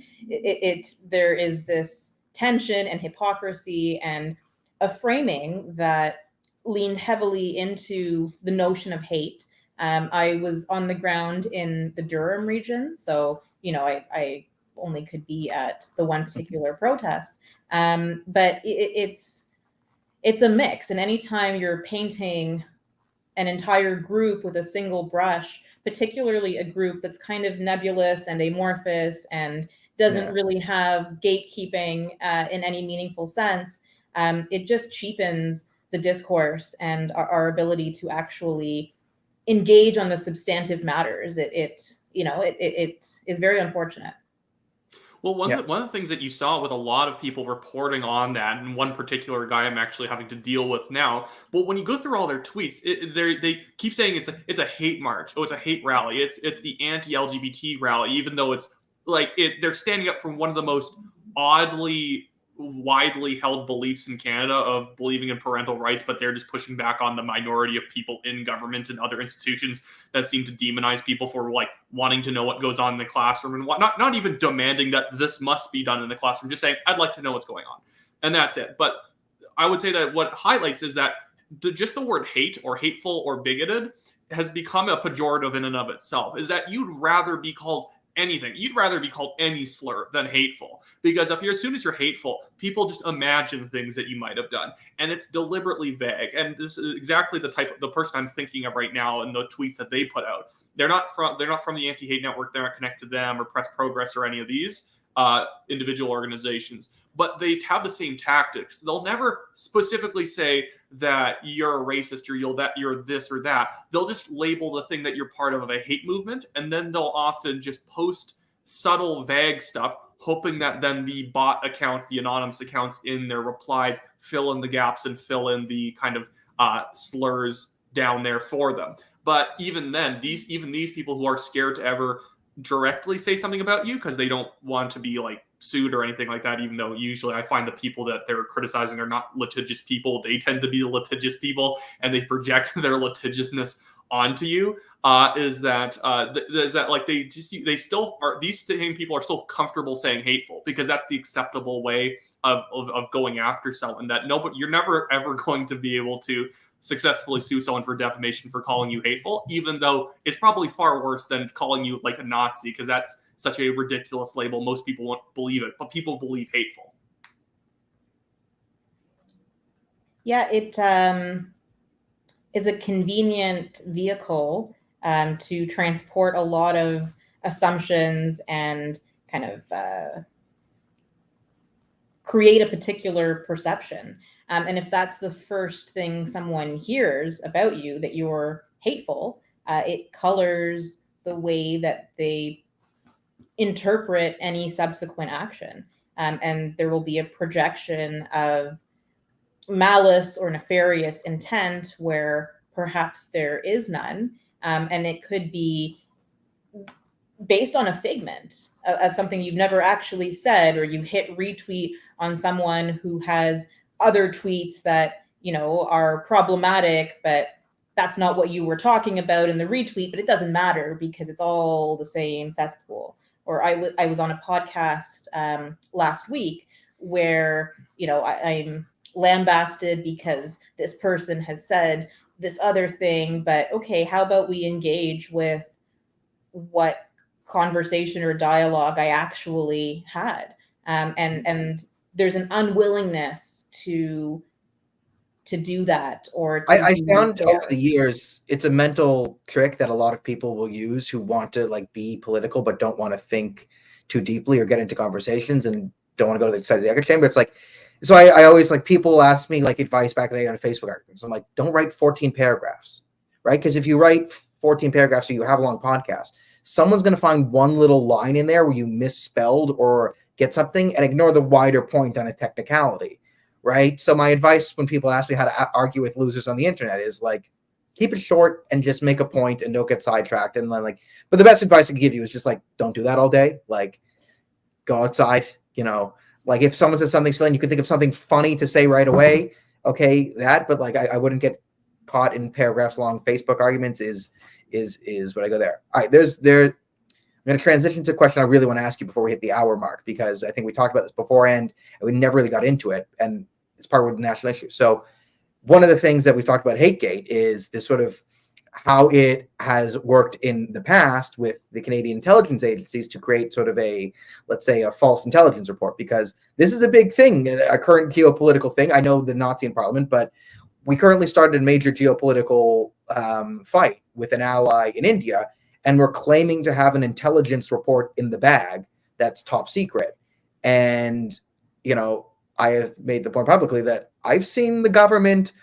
there is this tension and hypocrisy and a framing that leaned heavily into the notion of hate. I was on the ground in the Durham region, so I only could be at the one particular protest, but it's a mix. And anytime you're painting an entire group with a single brush, particularly a group that's kind of nebulous and amorphous and doesn't really have gatekeeping in any meaningful sense, it just cheapens the discourse and our ability to actually engage on the substantive matters. It is very unfortunate. Well, one of the things that you saw with a lot of people reporting on that, and one particular guy I'm actually having to deal with now, but when you go through all their tweets, they keep saying it's a hate march. Oh, it's a hate rally. It's the anti-LGBT rally, even though it's like they're standing up for one of the most oddly widely held beliefs in Canada of believing in parental rights, but they're just pushing back on the minority of people in government and other institutions that seem to demonize people for like wanting to know what goes on in the classroom and whatnot. Not even demanding that this must be done in the classroom, just saying, I'd like to know what's going on. And that's it. But I would say that what highlights is that just the word hate or hateful or bigoted has become a pejorative in and of itself, is that you'd rather be called anything. You'd rather be called any slur than hateful, because as soon as you're hateful, people just imagine things that you might have done, and it's deliberately vague. And this is exactly the person I'm thinking of right now and the tweets that they put out. They're not from the Anti-Hate Network. They're not connected to them or Press Progress or any of these individual organizations, but they have the same tactics. They'll never specifically say that you're a racist or that you're this or that. They'll just label the thing that you're part of a hate movement, and then they'll often just post subtle, vague stuff, hoping that then the bot accounts, the anonymous accounts in their replies fill in the gaps and fill in the kind of slurs down there for them. But even then, these people who are scared to ever directly say something about you because they don't want to be like sued or anything like that, even though usually I find the people that they're criticizing are not litigious people. They tend to be the litigious people, and they project their litigiousness onto you. Is that like they still are, these same people are still comfortable saying hateful because that's the acceptable way of going after someone. That you're never ever going to be able to successfully sue someone for defamation for calling you hateful, even though it's probably far worse than calling you like a Nazi, because that's such a ridiculous label. Most people won't believe it, but people believe hateful. Yeah, it is a convenient vehicle to transport a lot of assumptions and kind of create a particular perception. And if that's the first thing someone hears about you, that you're hateful, it colors the way that they interpret any subsequent action. And there will be a projection of malice or nefarious intent where perhaps there is none. And it could be based on a figment of something you've never actually said, or you hit retweet on someone who has other tweets that, are problematic, but that's not what you were talking about in the retweet, but it doesn't matter because it's all the same cesspool. Or I was on a podcast last week where, I'm lambasted because this person has said this other thing, but okay, how about we engage with what conversation or dialogue I actually had? And there's an unwillingness to do that, or to I be found over fair. the years it's a mental trick that a lot of people will use who want to like be political but don't want to think too deeply or get into conversations and don't want to go to the side of the echo chamber. It's like, so I always, like, people ask me like advice back in the day on Facebook articles. I'm like, don't write 14 paragraphs, right? Because if you write 14 paragraphs or you have a long podcast, someone's going to find one little line in there where you misspelled or get something and ignore the wider point on a technicality, right? So my advice when people ask me how to argue with losers on the internet is like, keep it short and just make a point and don't get sidetracked. And then, like, but the best advice I can give you is just like, don't do that all day. Like, go outside, like if someone says something silly and you can think of something funny to say right away, okay, that, but like, I wouldn't get caught in paragraphs long Facebook arguments is what I go there. All right. I'm going to transition to a question I really want to ask you before we hit the hour mark, because I think we talked about this beforehand and we never really got into it. And it's part of the national issue. So one of the things that we've talked about HateGate is this sort of how it has worked in the past with the Canadian intelligence agencies to create sort of let's say a false intelligence report, because this is a big thing, a current geopolitical thing. I know the Nazi in Parliament, but we currently started a major geopolitical fight with an ally in India, and we're claiming to have an intelligence report in the bag that's top secret. And, I have made the point publicly that I've seen the government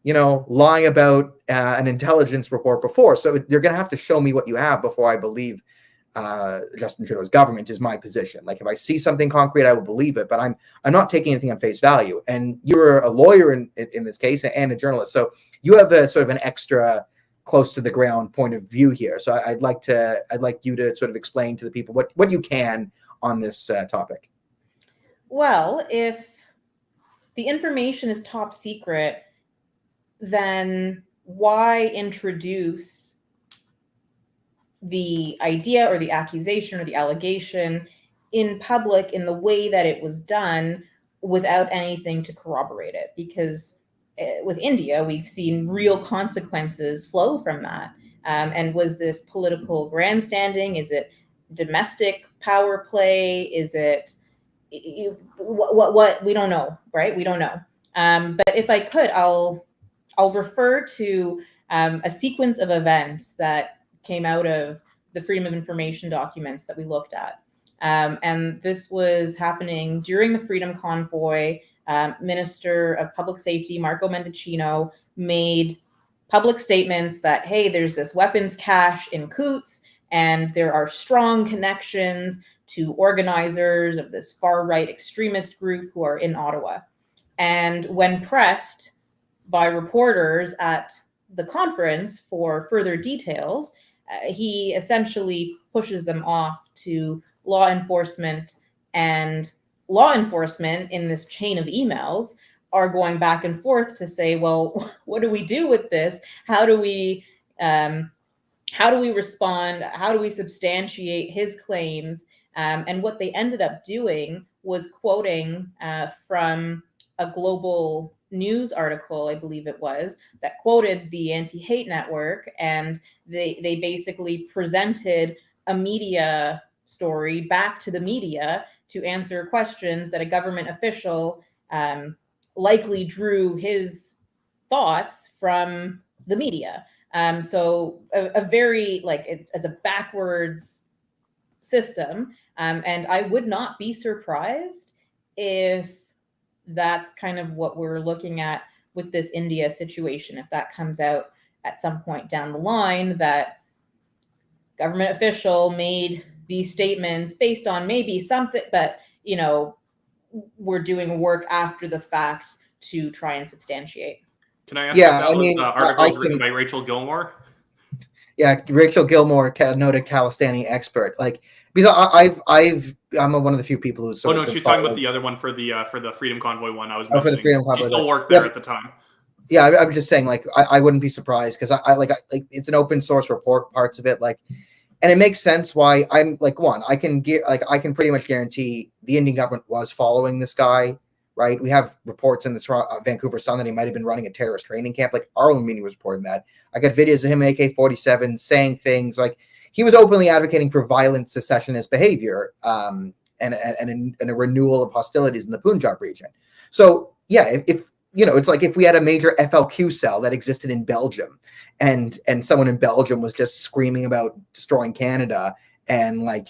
lie about an intelligence report before. So you're going to have to show me what you have before I believe Justin Trudeau's government is my position. Like, if I see something concrete, I will believe it, but I'm not taking anything on face value. And you're a lawyer in this case and a journalist. So you have a sort of an extra close to the ground point of view here. So I'd like you to sort of explain to the people what you can on this topic. Well, if the information is top secret, then why introduce the idea or the accusation or the allegation in public in the way that it was done without anything to corroborate it? Because with India, we've seen real consequences flow from that. And was this political grandstanding? Is it domestic power play? Is it what we don't know, right? We don't know. But if I could, I'll refer to a sequence of events that came out of the Freedom of Information documents that we looked at. And this was happening during the Freedom Convoy. Minister of Public Safety, Marco Mendicino, made public statements that, hey, there's this weapons cache in Coutts, and there are strong connections to organizers of this far-right extremist group who are in Ottawa. And when pressed by reporters at the conference for further details, he essentially pushes them off to law enforcement, and law enforcement in this chain of emails are going back and forth to say, well, what do we do with this? How do we respond? How do we substantiate his claims? And what they ended up doing was quoting from a global news article, I believe it was, that quoted the Anti-Hate Network, and they basically presented a media story back to the media to answer questions that a government official likely drew his thoughts from the media. So a very, like, it's a backwards system. And I would not be surprised if that's kind of what we're looking at with this India situation. If that comes out at some point down the line, that government official made these statements based on maybe something, but, we're doing work after the fact to try and substantiate. Can I ask if that was articles I written by Rachel Gilmore? Yeah, Rachel Gilmore, noted Calistani expert. Like, because I'm one of the few people who she's talking about the other one for the Freedom Convoy one I was mentioning. For the Freedom Convoy, she still worked there at the time. Yeah, I'm just saying, like, I wouldn't be surprised, because I it's an open source report, parts of it, like, and it makes sense why. I'm like, I can pretty much guarantee the Indian government was following this guy, right? We have reports in the Vancouver Sun that he might have been running a terrorist training camp. Like, Arlen Meany was reporting that. I got videos of him AK-47 saying things like he was openly advocating for violent secessionist behavior, and a renewal of hostilities in the Punjab region. So yeah, if it's like if we had a major FLQ cell that existed in Belgium, and someone in Belgium was just screaming about destroying Canada and, like,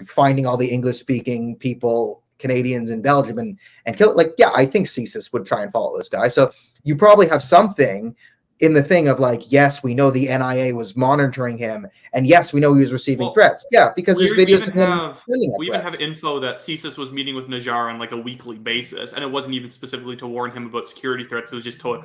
finding all the English-speaking people, Canadians in Belgium, and kill it. Like, yeah, I think CSIS would try and follow this guy. So you probably have something in the thing of, like, yes, we know the NIA was monitoring him, and yes, we know he was receiving threats. Yeah, because there's videos of him. We even have info that CSIS was meeting with Najjar on, like, a weekly basis, and it wasn't even specifically to warn him about security threats. It was just to,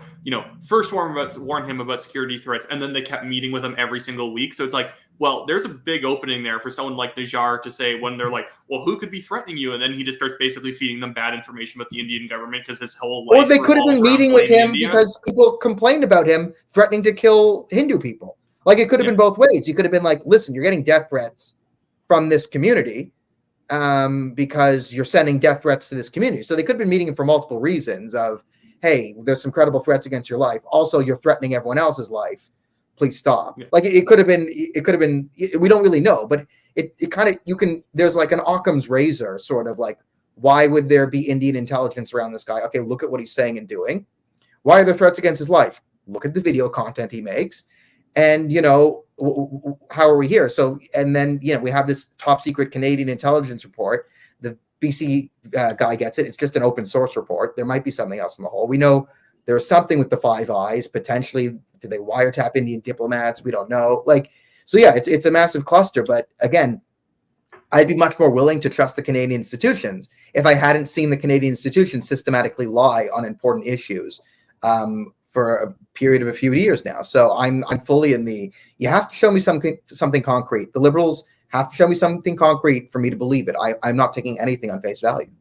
first warn him about security threats, and then they kept meeting with him every single week. So it's like, well, there's a big opening there for someone like Najjar to say, when they're like, well, who could be threatening you? And then he just starts basically feeding them bad information about the Indian government, because his whole life. Or they could have been meeting with him because people complained about him threatening to kill Hindu people. Like, it could have been both ways. You could have been like, listen, you're getting death threats from this community, because you're sending death threats to this community. So they could have been meeting him for multiple reasons of, hey, there's some credible threats against your life. Also, you're threatening everyone else's life. Please stop. Yeah. Like, it could have been, we don't really know, but it kind of, there's like an Occam's razor sort of, like, why would there be Indian intelligence around this guy? Okay, look at what he's saying and doing. Why are there threats against his life? Look at the video content he makes. And, how are we here? So, and then, we have this top secret Canadian intelligence report. The BC guy gets it. It's just an open source report. There might be something else in the hole. We know there's something with the Five Eyes. Potentially, did they wiretap Indian diplomats? We don't know. Like, so yeah, it's a massive cluster. But again, I'd be much more willing to trust the Canadian institutions if I hadn't seen the Canadian institutions systematically lie on important issues for a period of a few years now. So I'm fully in you have to show me something concrete. The Liberals have to show me something concrete for me to believe it. I'm not taking anything on face value.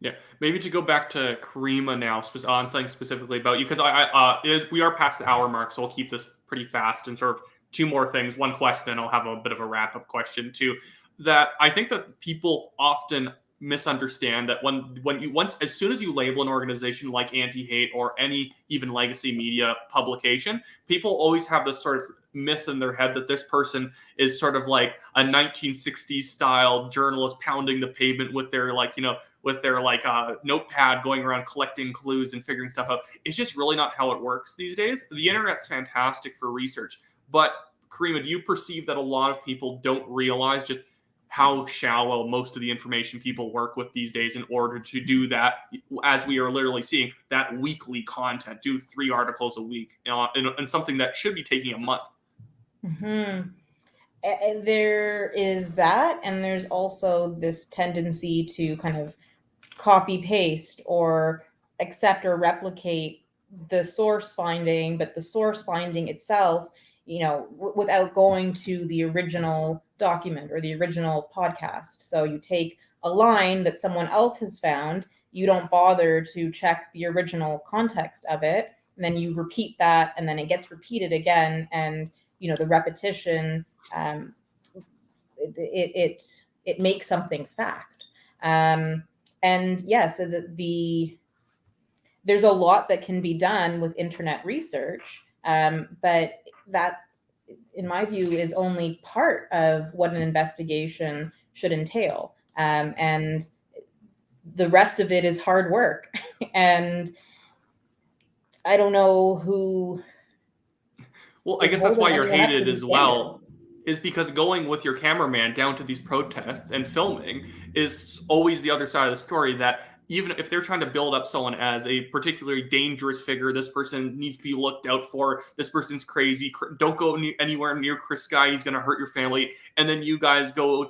Yeah, maybe to go back to Caryma now, on something specifically about you, because we are past the hour mark, so I'll keep this pretty fast and sort of two more things. One question, then I'll have a bit of a wrap-up question too. That I think that people often misunderstand that as soon as you label an organization like Anti-Hate or any even legacy media publication, people always have this sort of myth in their head that this person is sort of like a 1960s style journalist pounding the pavement with their notepad going around collecting clues and figuring stuff out. It's just really not how it works these days. The internet's fantastic for research, but Caryma, do you perceive that a lot of people don't realize just how shallow most of the information people work with these days in order to do that, as we are literally seeing, that weekly content, do 3 articles a week, and something that should be taking a month? Mm-hmm. There is that, and there's also this tendency to kind of copy paste or accept or replicate the source finding, but the source finding itself, without going to the original document or the original podcast. So you take a line that someone else has found, you don't bother to check the original context of it, and then you repeat that, and then it gets repeated again, and the repetition, it makes something fact. And yes, there's a lot that can be done with internet research, but that, in my view, is only part of what an investigation should entail. And the rest of it is hard work. And I don't know who. Well, I guess that's why you're hated as well, is because going with your cameraman down to these protests and filming is always the other side of the story, that even if they're trying to build up someone as a particularly dangerous figure, this person needs to be looked out for, this person's crazy, don't go anywhere near Chris Guy, he's going to hurt your family, and then you guys go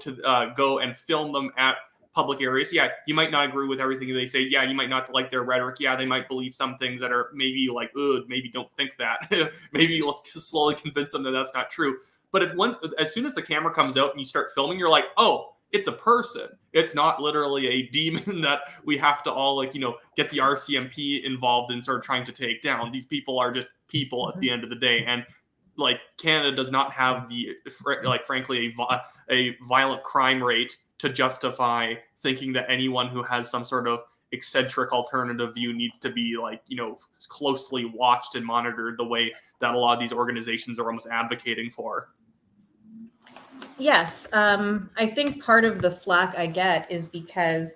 and film them at public areas. Yeah, you might not agree with everything they say. Yeah, you might not like their rhetoric. Yeah, they might believe some things that are maybe like, ugh, maybe don't think that. Maybe let's slowly convince them that that's not true. But as soon as the camera comes out and you start filming, you're like, oh, it's a person. It's not literally a demon that we have to all get the RCMP involved and start trying to take down. These people are just people at the end of the day. And Canada does not have frankly, a violent crime rate to justify thinking that anyone who has some sort of eccentric alternative view needs to be closely watched and monitored the way that a lot of these organizations are almost advocating for. Yes. I think part of the flack I get is because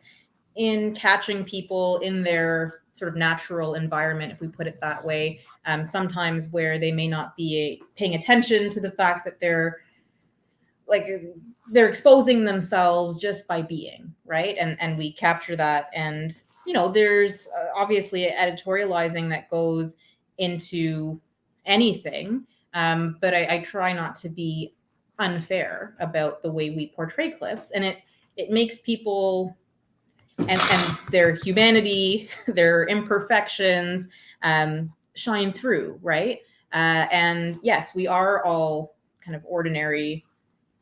in catching people in their sort of natural environment, if we put it that way, sometimes where they may not be paying attention to the fact that they're exposing themselves just by being, right? And we capture that. And, there's obviously editorializing that goes into anything. But I try not to be unfair about the way we portray clips. And it makes people and their humanity, their imperfections shine through, right? And yes, we are all kind of ordinary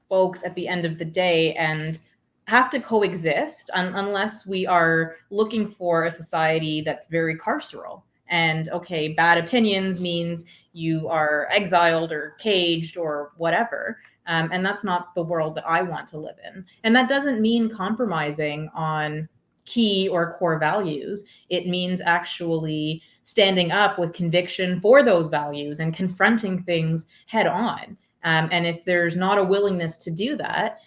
folks at the end of the day and have to coexist unless we are looking for a society that's very carceral. And okay, bad opinions means you are exiled or caged or whatever. And that's not the world that I want to live in. And that doesn't mean compromising on key or core values. It means actually standing up with conviction for those values and confronting things head on. And if there's not a willingness to do that,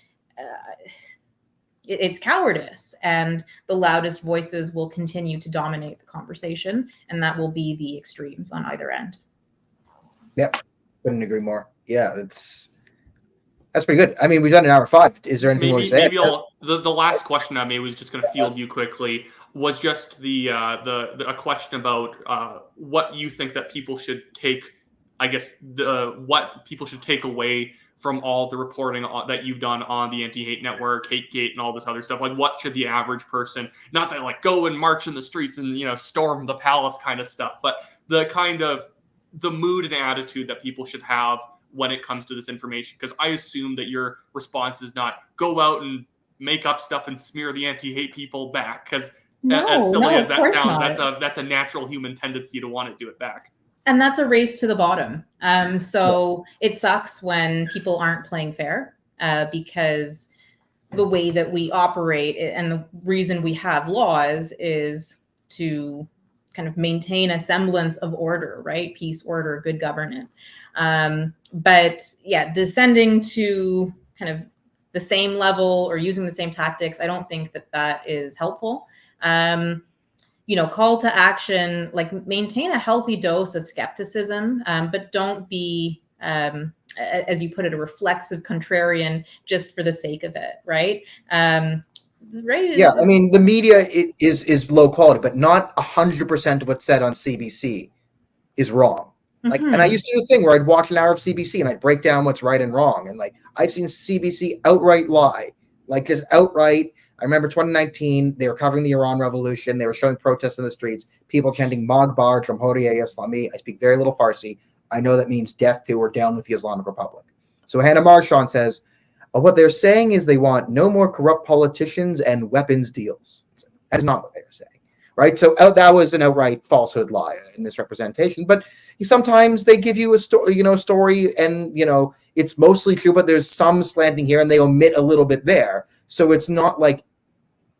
it's cowardice, and the loudest voices will continue to dominate the conversation, and that will be the extremes on either end. Yep, couldn't agree more. Yeah, that's pretty good. I mean, we've done an hour 5. Is there anything more to say? Maybe the last question I made was just going to field you quickly. Was just a question about what you think that people should take. I guess what people should take away from all the reporting that you've done on the Anti-Hate Network, HateGate, and all this other stuff. What should the average person, not that go and march in the streets and storm the palace kind of stuff, but the kind of the mood and attitude that people should have when it comes to this information? Because I assume that your response is not go out and make up stuff and smear the anti-hate people back. Because as silly as that sounds, that's a natural human tendency to want to do it back. And that's a race to the bottom. So it sucks when people aren't playing fair because the way that we operate and the reason we have laws is to kind of maintain a semblance of order, right? Peace, order, good governance. But yeah, descending to kind of the same level or using the same tactics, I don't think that is helpful. Call to action, maintain a healthy dose of skepticism, but don't be, as you put it, a reflexive contrarian just for the sake of it, right? Right. Yeah, I mean, the media is low quality, but not 100% of what's said on CBC is wrong. And I used to do a thing where I'd watch an hour of CBC and I'd break down what's right and wrong. And I've seen CBC outright lie, just outright. I remember 2019, they were covering the Iran Revolution. They were showing protests in the streets, people chanting Magbar, Jamhuriya Islami. I speak very little Farsi. I know that means death to or down with the Islamic Republic. So Hannah Marchand says, what they're saying is they want no more corrupt politicians and weapons deals. That's not what they were saying, right? So that was an outright falsehood, lie, and misrepresentation. But sometimes they give you a story, and it's mostly true, but there's some slanting here, and they omit a little bit there. So it's not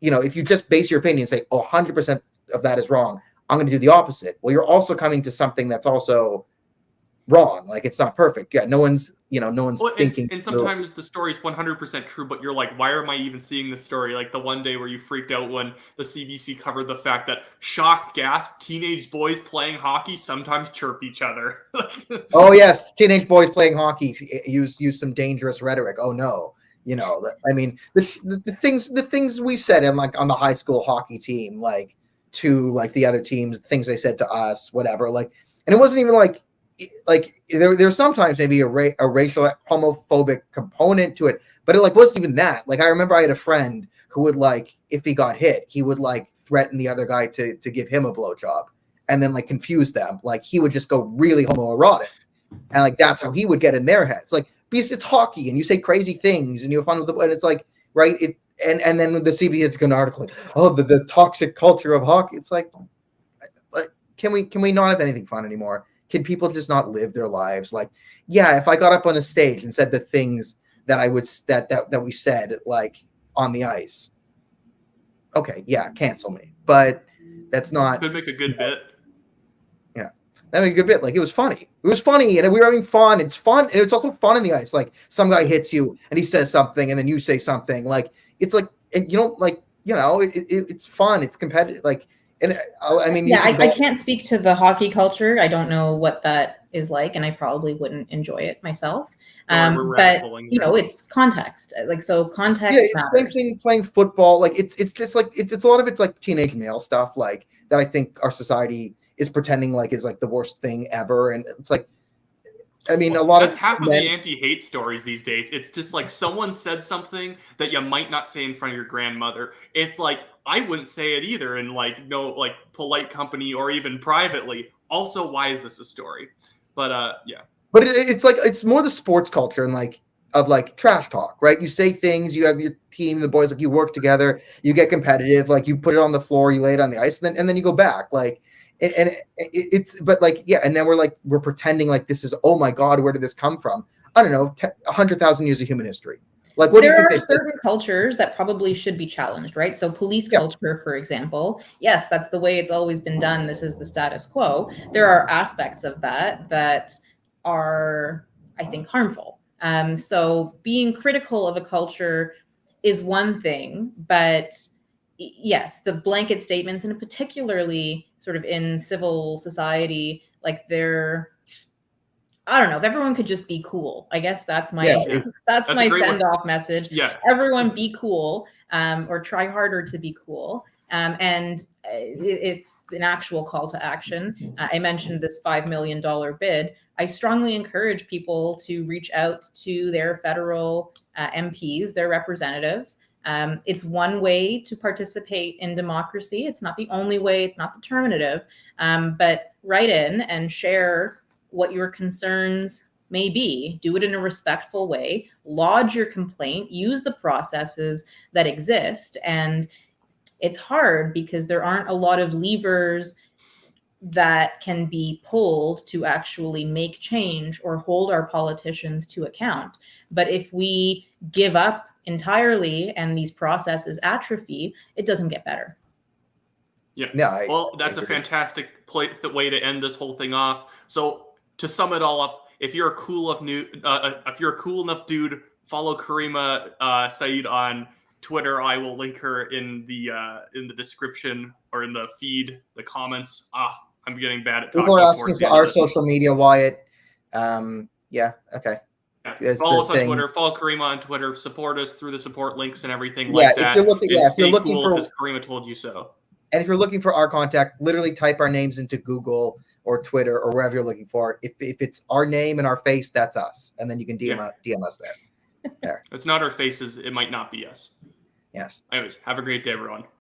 if you just base your opinion and say, 100% of that is wrong, I'm going to do the opposite. Well, you're also coming to something that's also wrong. It's not perfect. Yeah, no one's thinking. And sometimes the story is 100% true, but you're like, why am I even seeing this story? The one day where you freaked out when the CBC covered the fact that shock gasp, teenage boys playing hockey sometimes chirp each other. Oh yes, teenage boys playing hockey use some dangerous rhetoric. Oh no. You know, I mean, the things we said in like on the high school hockey team, like to like the other teams, things they said to us, whatever. Like, and it wasn't even like there's sometimes maybe a racial homophobic component to it, but it like wasn't even that. Like I remember I had a friend who would like if he got hit, he would like threaten the other guy to give him a blowjob, and then like confuse them. Like he would just go really homoerotic, and like that's how he would get in their heads. Like because it's hockey, and you say crazy things, and you have fun with the, and it's like right it. And then the CBS got an article like, oh, the toxic culture of hockey. It's like can we not have anything fun anymore? Can people just not live their lives? Like, yeah, if I got up on a stage and said the things that I would that we said like on the ice, okay, yeah, cancel me. But that's not. Could make a good bit. Yeah, that made a good bit. Like it was funny. It was funny, and we were having fun. It's fun, and it's also fun in the ice. Like some guy hits you, and he says something, and then you say something. Like it's like, and you don't like, you know, it's fun. It's competitive. Like. And I mean, yeah, I can't speak to the hockey culture. I don't know what that is like, and I probably wouldn't enjoy it myself. But you know, it's context. Like so, context. Yeah, it's matters. same thing playing football. Like it's just like it's a lot of it's like teenage male stuff. Like that, I think our society is pretending like is like the worst thing ever, and it's like. I mean, a lot that's of half of the anti-hate stories these days. It's just like someone said something that you might not say in front of your grandmother. It's like I wouldn't say it either in like no like polite company or even privately. Also, why is this a story? But yeah. But it's like it's more the sports culture and like of like trash talk, right? You say things, you have your team, the boys, like you work together, you get competitive, like you put it on the floor, you lay it on the ice, and then you go back, like. And it's but like yeah, and then we're pretending like this is oh my god, where did this come from? I don't know, 100,000 years of human history. Like what do you think? There are certain cultures that probably should be challenged, right? So police culture, for example, yes, that's the way it's always been done. This is the status quo. There are aspects of that are, I think, harmful. So being critical of a culture is one thing, but yes, the blanket statements, and particularly sort of in civil society, like I don't know, if everyone could just be cool. I guess that's my that's my send-off message. Yeah, everyone be cool, or try harder to be cool. And if an actual call to action, I mentioned this $5 million bid. I strongly encourage people to reach out to their federal MPs, their representatives. It's one way to participate in democracy. It's not the only way. It's not determinative. But write in and share what your concerns may be. Do it in a respectful way. Lodge your complaint. Use the processes that exist. And it's hard because there aren't a lot of levers that can be pulled to actually make change or hold our politicians to account. But if we give up entirely and these processes atrophy, it doesn't get better. Yeah. Well, that's a fantastic way to end this whole thing off. So to sum it all up, if you're a cool enough dude, follow Caryma Sa'd on Twitter. I will link her in the description or in the feed, the comments. I'm getting bad at talking. People are asking for our social media, Wyatt. Yeah, okay. Yeah. Follow us on Twitter. Follow Caryma on Twitter. Support us through the support links and everything like that. If you're looking for, because Caryma told you so. And if you're looking for our contact, literally type our names into Google or Twitter or wherever you're looking for. If it's our name and our face, that's us, and then you can DM us there. It's not our faces. It might not be us. Yes. Anyways, have a great day, everyone.